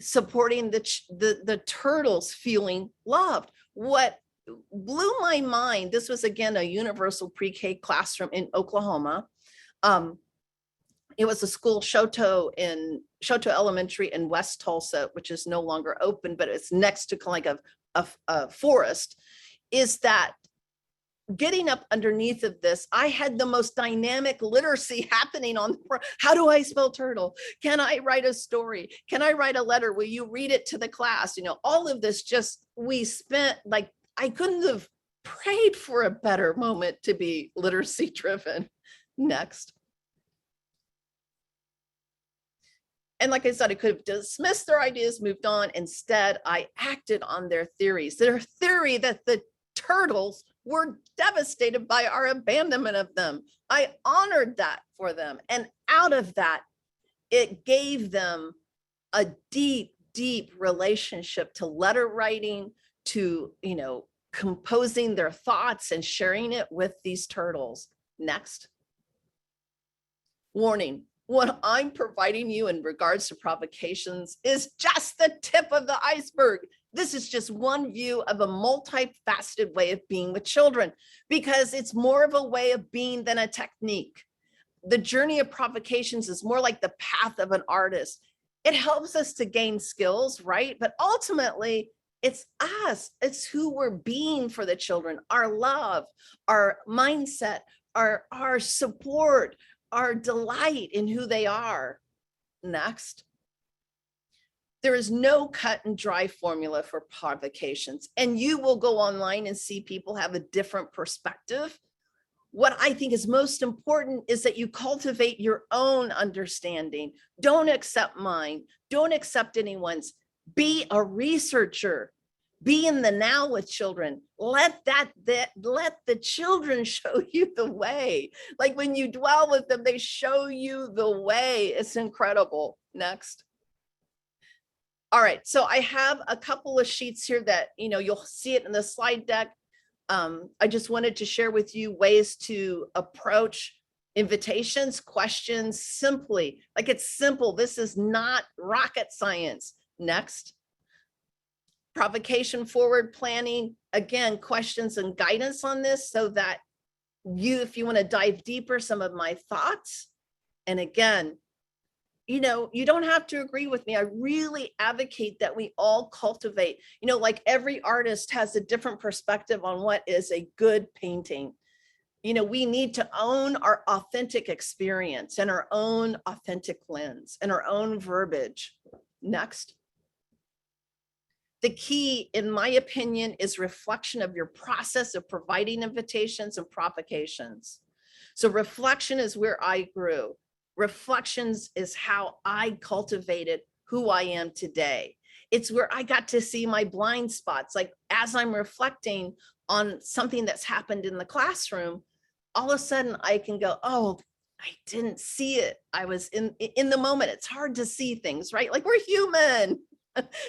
supporting the turtles feeling loved. What blew my mind, this was again a universal pre-K classroom in Oklahoma. It was a school, Shoto Elementary in West Tulsa, which is no longer open, but it's next to kind of like a forest, is that getting up underneath of this, I had the most dynamic literacy happening on the, how do I spell turtle? Can I write a story? Can I write a letter? Will you read it to the class? You know, all of this, just, we spent, like, I couldn't have prayed for a better moment to be literacy driven. Next. And like I said, I could have dismissed their ideas, moved on. Instead, I acted on their theories. Their theory that the turtles were devastated by our abandonment of them. I honored that for them. And out of that, it gave them a deep, deep relationship to letter writing, to, you know, composing their thoughts and sharing it with these turtles. Next. Warning. What I'm providing you in regards to provocations is just the tip of the iceberg. This is just one view of a multifaceted way of being with children, because it's more of a way of being than a technique. The journey of provocations is more like the path of an artist. It helps us to gain skills, right? But ultimately, it's us. It's who we're being for the children, our love, our mindset, our support, our delight in who they are. Next. There is no cut and dry formula for provocations, and you will go online and see people have a different perspective. What I think is most important is that you cultivate your own understanding. Don't accept mine. Don't accept anyone's. Be a researcher. Be in the now with children. Let the children show you the way. Like when you dwell with them, they show you the way. It's incredible. Next. All right, so I have a couple of sheets here that, you know, you'll see it in the slide deck. I just wanted to share with you ways to approach invitations, questions simply. Like, it's simple. This is not rocket science. Next. Provocation forward planning. Again, questions and guidance on this so that you, if you want to dive deeper, some of my thoughts. And again, you know, you don't have to agree with me. I really advocate that we all cultivate, you know, like every artist has a different perspective on what is a good painting. You know, we need to own our authentic experience and our own authentic lens and our own verbiage. Next. The key, in my opinion, is reflection of your process of providing invitations and provocations. So reflection is where I grew. Reflections is how I cultivated who I am today. It's where I got to see my blind spots. Like as I'm reflecting on something that's happened in the classroom, all of a sudden I can go, oh, I didn't see it. I was in the moment. It's hard to see things, right? Like we're human.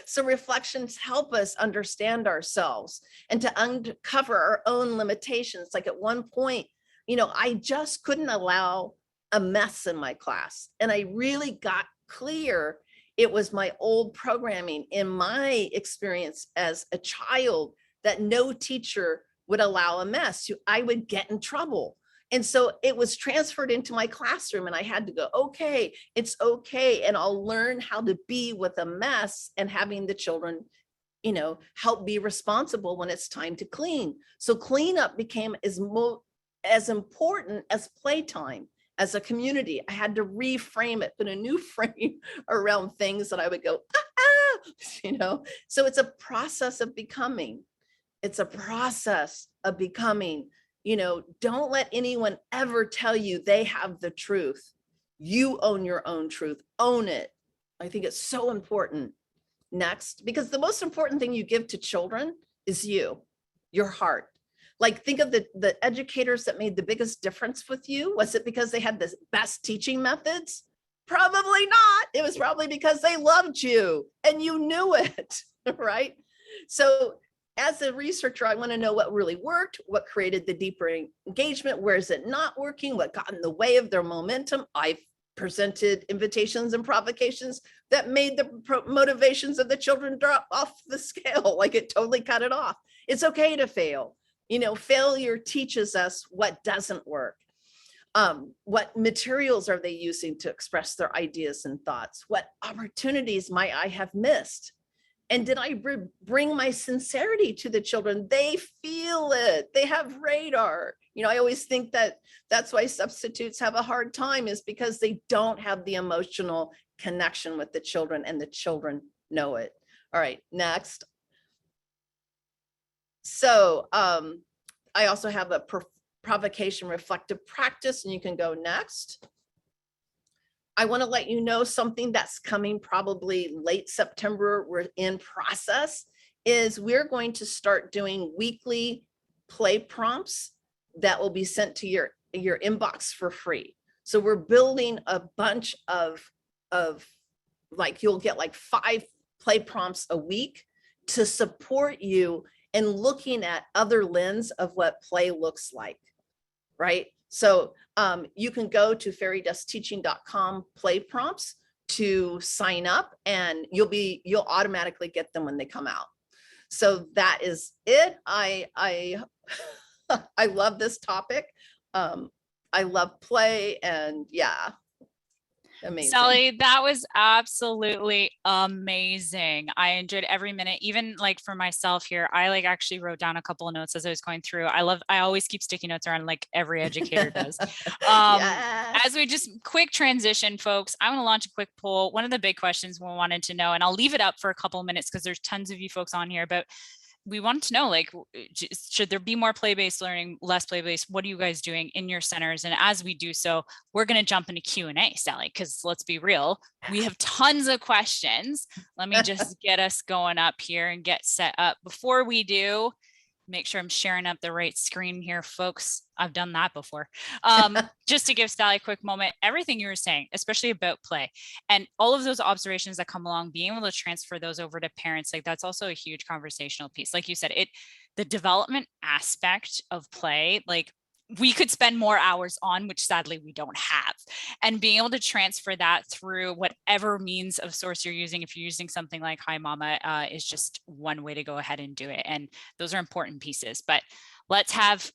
So reflections help us understand ourselves and to uncover our own limitations. Like at one point, I just couldn't allow a mess in my class. And I really got clear it was my old programming in my experience as a child that no teacher would allow a mess. I would get in trouble. And so it was transferred into my classroom and I had to go, okay, it's okay. And I'll learn how to be with a mess and having the children, help be responsible when it's time to clean. So cleanup became as important as playtime. As a community, I had to reframe it, put a new frame around things that I would go, so it's a process of becoming. It's a process of becoming. Don't let anyone ever tell you they have the truth. You own your own truth, own it. I think it's so important. Next, because the most important thing you give to children is your heart. Like think of the educators that made the biggest difference with you. Was it because they had the best teaching methods? Probably not. It was probably because they loved you and you knew it, right? So as a researcher, I want to know what really worked, what created the deeper engagement, where is it not working, what got in the way of their momentum. I've presented invitations and provocations that made the motivations of the children drop off the scale, like it totally cut it off. It's okay to fail. Failure teaches us what doesn't work. What materials are they using to express their ideas and thoughts? What opportunities might I have missed? And did I bring my sincerity to the children? They feel it. They have radar. I always think that that's why substitutes have a hard time, is because they don't have the emotional connection with the children and the children know it. All right, next. So I also have a provocation reflective practice, and you can go next. I want to let you know something that's coming probably late September. We're in process, is we're going to start doing weekly play prompts that will be sent to your inbox for free. So we're building a bunch of like, you'll get like 5 play prompts a week to support you in looking at other lens of what play looks like, right? So you can go to fairydustteaching.com play prompts to sign up, and you'll automatically get them when they come out. So that is it. I love this topic. I love play, and yeah. Amazing.
Sally, that was absolutely amazing. I enjoyed every minute, even like for myself here. I like actually wrote down a couple of notes as I was going through. I always keep sticky notes around, like every educator does.
Yes.
As we just quick transition, folks, I'm going to launch a quick poll. One of the big questions we wanted to know, and I'll leave it up for a couple of minutes because there's tons of you folks on here, but we wanted to know, like, should there be more play-based learning, less play-based? What are you guys doing in your centers? And as we do so, we're going to jump into Q&A, Sally, because let's be real, we have tons of questions. Let me just get us going up here and get set up. Before we do, make sure I'm sharing up the right screen here, folks. I've done that before. Just to give Sally a quick moment, everything you were saying, especially about play and all of those observations that come along, being able to transfer those over to parents, like that's also a huge conversational piece. Like you said, the development aspect of play, like we could spend more hours on, which sadly we don't have, and being able to transfer that through whatever means of source you're using. If you're using something like Hi Mama, is just one way to go ahead and do it. And those are important pieces, but let's have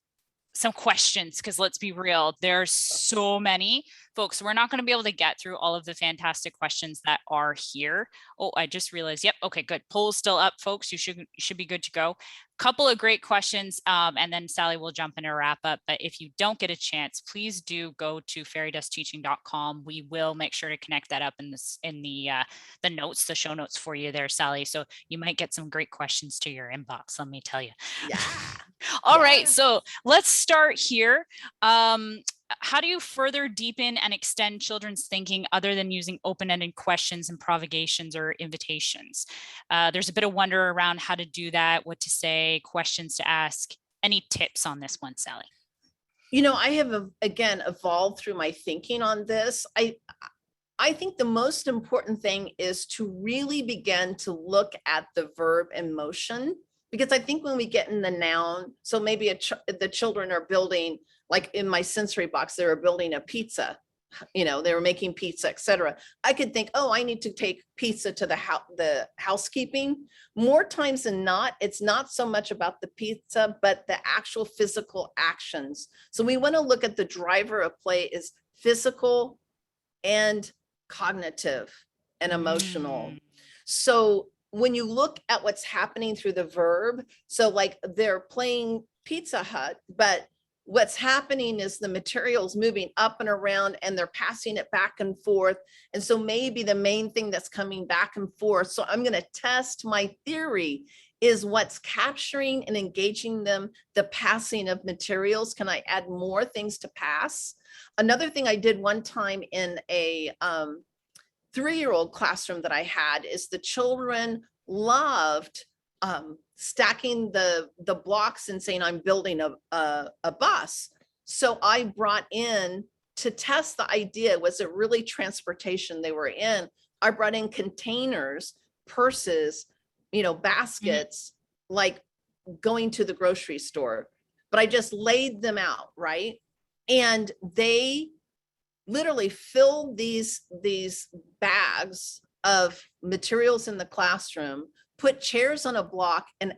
some questions, because let's be real, there's so many. Folks, we're not going to be able to get through all of the fantastic questions that are here. Oh, I just realized, yep, okay, good. Poll's still up, folks. You should be good to go. Couple of great questions, and then Sally will jump in a wrap up. But if you don't get a chance, please do go to fairydustteaching.com. We will make sure to connect that up in the notes, the show notes for you there, Sally. So you might get some great questions to your inbox, let me tell you.
Yeah.
All right, so let's start here. how do you further deepen and extend children's thinking other than using open-ended questions and provocations or invitations? There's a bit of wonder around how to do that, what to say, questions to ask. Any tips on this one, Sally?
I have again evolved through my thinking on this. I think the most important thing is to really begin to look at the verb in motion, because I think when we get in the noun, so maybe the children are building, like in my sensory box, they were building a pizza, they were making pizza, etc. I could think, oh, I need to take pizza to the housekeeping. More times than not, it's not so much about the pizza, but the actual physical actions. So we want to look at the driver of play is physical and cognitive and emotional. So when you look at what's happening through the verb, so like they're playing Pizza Hut, but what's happening is the material's moving up and around and they're passing it back and forth. And so maybe the main thing that's coming back and forth, so I'm going to test my theory, is what's capturing and engaging them, the passing of materials. Can I add more things to pass? Another thing I did one time in a 3-year-old classroom that I had is the children loved stacking the blocks and saying, I'm building a bus. So I brought in, to test the idea, was it really transportation they were in? I brought in containers, purses, baskets, like going to the grocery store, but I just laid them out, right? And they literally filled these bags of materials in the classroom, put chairs on a block, and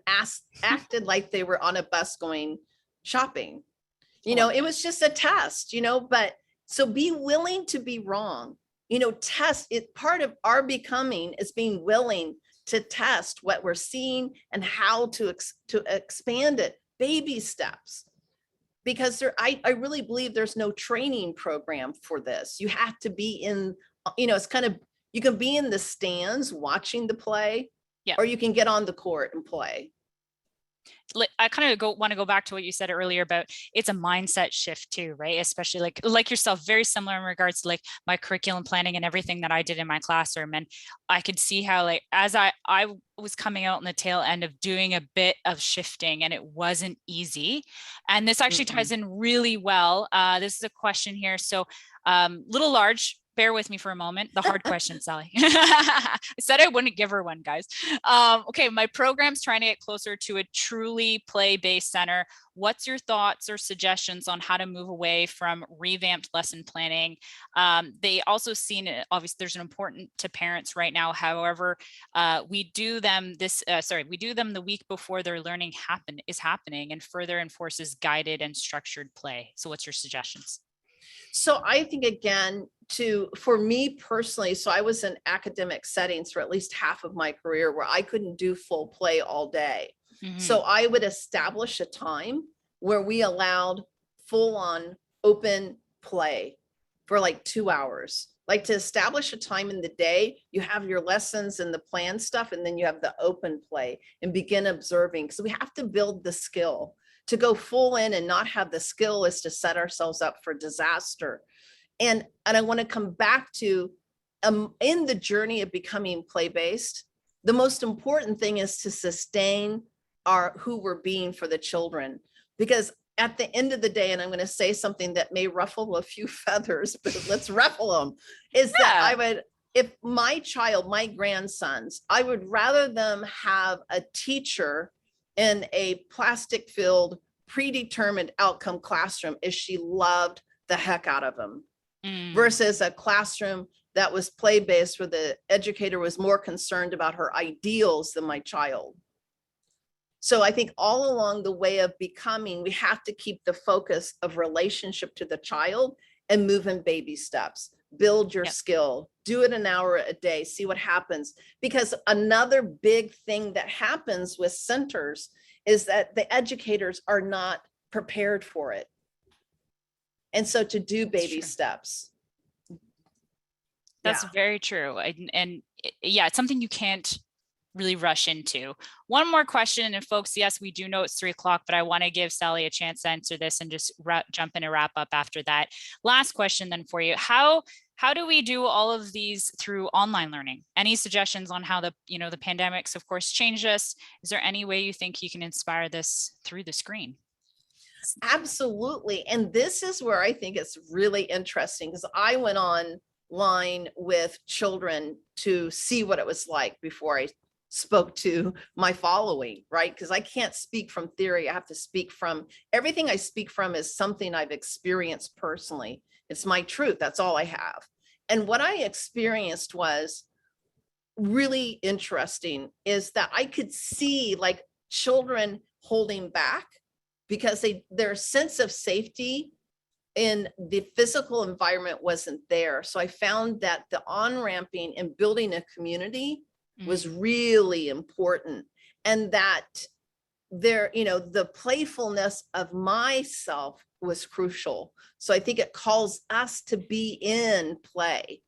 acted like they were on a bus going shopping. It was just a test, but so be willing to be wrong, test it. Part of our becoming is being willing to test what we're seeing and how to expand it, baby steps. Because I really believe there's no training program for this. You have to be in, it's kind of, you can be in the stands watching the play, or you can get on the court and play.
I kind of want to go back to what you said earlier about it's a mindset shift too, right? Especially like yourself, very similar in regards to like my curriculum planning and everything that I did in my classroom. And I could see how like, as I was coming out on the tail end of doing a bit of shifting, and it wasn't easy. And this actually ties in really well. This is a question here. So little large, bear with me for a moment. The hard question, Sally. I said I wouldn't give her one, guys. Okay, my program's trying to get closer to a truly play-based center. What's your thoughts or suggestions on how to move away from revamped lesson planning? They also seen, obviously there's an important to parents right now. However, we do them the week before their learning is happening, and further enforces guided and structured play. So what's your suggestions?
So I think, again, for me personally, so I was in academic settings for at least half of my career where I couldn't do full play all day. So I would establish a time where we allowed full on open play for like 2 hours. Like, to establish a time in the day, you have your lessons and the plan stuff, and then you have the open play and begin observing. So we have to build the skill. To go full in and not have the skill is to set ourselves up for disaster. And I want to come back to, in the journey of becoming play-based, the most important thing is to sustain who we're being for the children. Because at the end of the day, and I'm going to say something that may ruffle a few feathers, but let's ruffle them, is that if my grandsons, I would rather them have a teacher in a plastic-filled, predetermined outcome classroom if she loved the heck out of them, versus a classroom that was play-based where the educator was more concerned about her ideals than my child. So I think all along the way of becoming, we have to keep the focus of relationship to the child and move in baby steps. Build your skill, do it an hour a day, see what happens. Because another big thing that happens with centers is that the educators are not prepared for it. And so to do baby steps.
That's very true. And it's something you can't really rush into. One more question, and folks, yes, we do know it's 3:00, but I want to give Sally a chance to answer this and just jump in and wrap up after that. Last question then for you. How do we do all of these through online learning? Any suggestions on how the pandemics, of course, changed us? Is there any way you think you can inspire this through the screen?
Absolutely. And this is where I think it's really interesting, because I went online with children to see what it was like before I spoke to my following, right? Because I can't speak from theory. I have to speak from, everything I speak from is something I've experienced personally. It's my truth. That's all I have. And what I experienced was really interesting, is that I could see like children holding back because their sense of safety in the physical environment wasn't there. So I found that the on-ramping and building a community was really important. And that the playfulness of myself was crucial. So I think it calls us to be in play,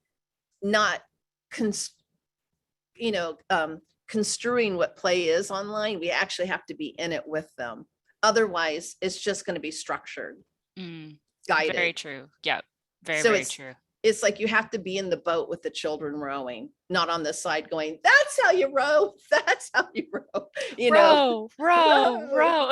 not construing what play is online. We actually have to be in it with them. Otherwise, it's just going to be structured, guided.
Very true. Yeah, very true.
It's like you have to be in the boat with the children rowing, not on the side going, that's how you row. That's how you row.
Row.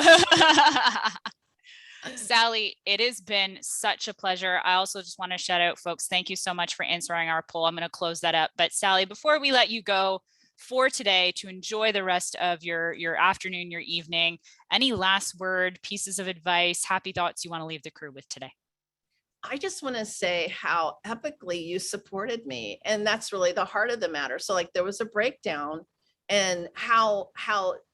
Sally, it has been such a pleasure. I also just want to shout out, folks, thank you so much for answering our poll. I'm going to close that up. But Sally, before we let you go for today to enjoy the rest of your afternoon, your evening, any last word, pieces of advice, happy thoughts you want to leave the crew with today?
I just want to say how epically you supported me. And that's really the heart of the matter. So like there was a breakdown, and how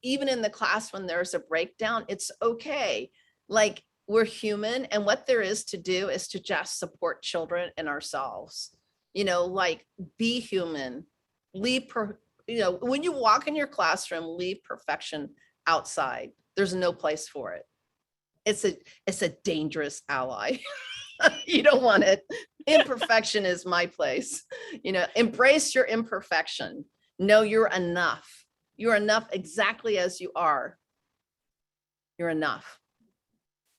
even in the class, when there's a breakdown, it's okay. Like we're human, and what there is to do is to just support children and ourselves, like be human, when you walk in your classroom, leave perfection outside. There's no place for it. It's a dangerous ally. You don't want it. Imperfection is my place. Embrace your imperfection. Know you're enough. You're enough exactly as you are. You're enough.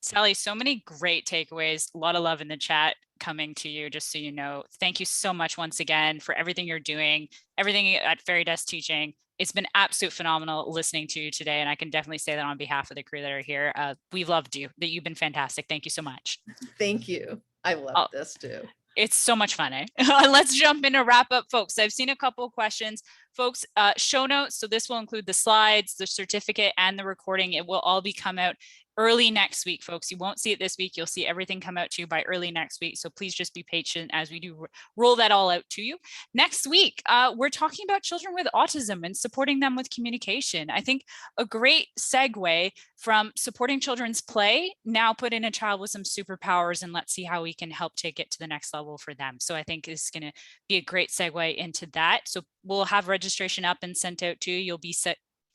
Sally, so many great takeaways. A lot of love in the chat coming to you, just so you know. Thank you so much once again for everything you're doing, everything at Fairy Desk Teaching. It's been absolute phenomenal listening to you today. And I can definitely say that on behalf of the crew that are here. We've loved you, that you've been fantastic. Thank you so much.
Thank you. I love this too.
It's so much fun. Let's jump into wrap up, folks. I've seen a couple of questions. Folks, show notes. So this will include the slides, the certificate, and the recording. It will all be come out early next week, folks. You won't see it this week. You'll see everything come out to you by early next week. So please just be patient as we do roll that all out to you. Next week, we're talking about children with autism and supporting them with communication. I think a great segue from supporting children's play, now put in a child with some superpowers, and let's see how we can help take it to the next level for them. So I think it's going to be a great segue into that. So we'll have registration up and sent out to you. You'll be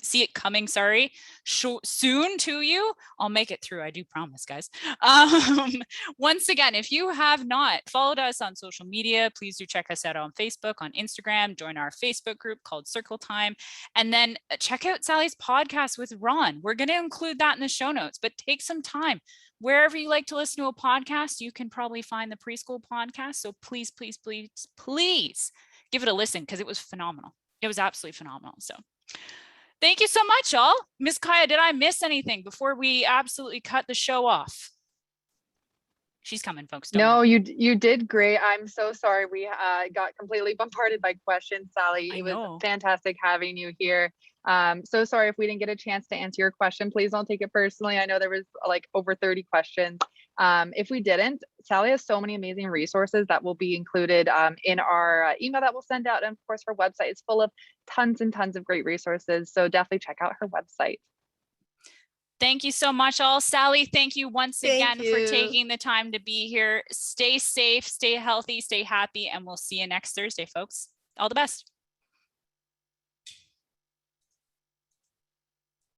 see it coming, soon to you. I'll make it through, I do promise, guys. Once again, if you have not followed us on social media, please do check us out on Facebook, on Instagram, join our Facebook group called Circle Time, and then check out Sally's podcast with Ron. We're going to include that in the show notes, but take some time. Wherever you like to listen to a podcast, you can probably find the preschool podcast. So please, please, please, please give it a listen, because it was phenomenal. It was absolutely phenomenal. So thank you so much, y'all. Miss Kaya, did I miss anything before we absolutely cut the show off? She's coming, folks.
No, you did great. I'm so sorry we got completely bombarded by questions, Sally. It was fantastic having you here. So sorry if we didn't get a chance to answer your question. Please don't take it personally. I know there was like over 30 questions. If we didn't, Sally has so many amazing resources that will be included in our email that we'll send out. And of course, her website is full of tons and tons of great resources. So definitely check out her website.
Thank you so much, all. Sally, thank you once again for taking the time to be here. Stay safe, stay healthy, stay happy, and we'll see you next Thursday, folks. All the best.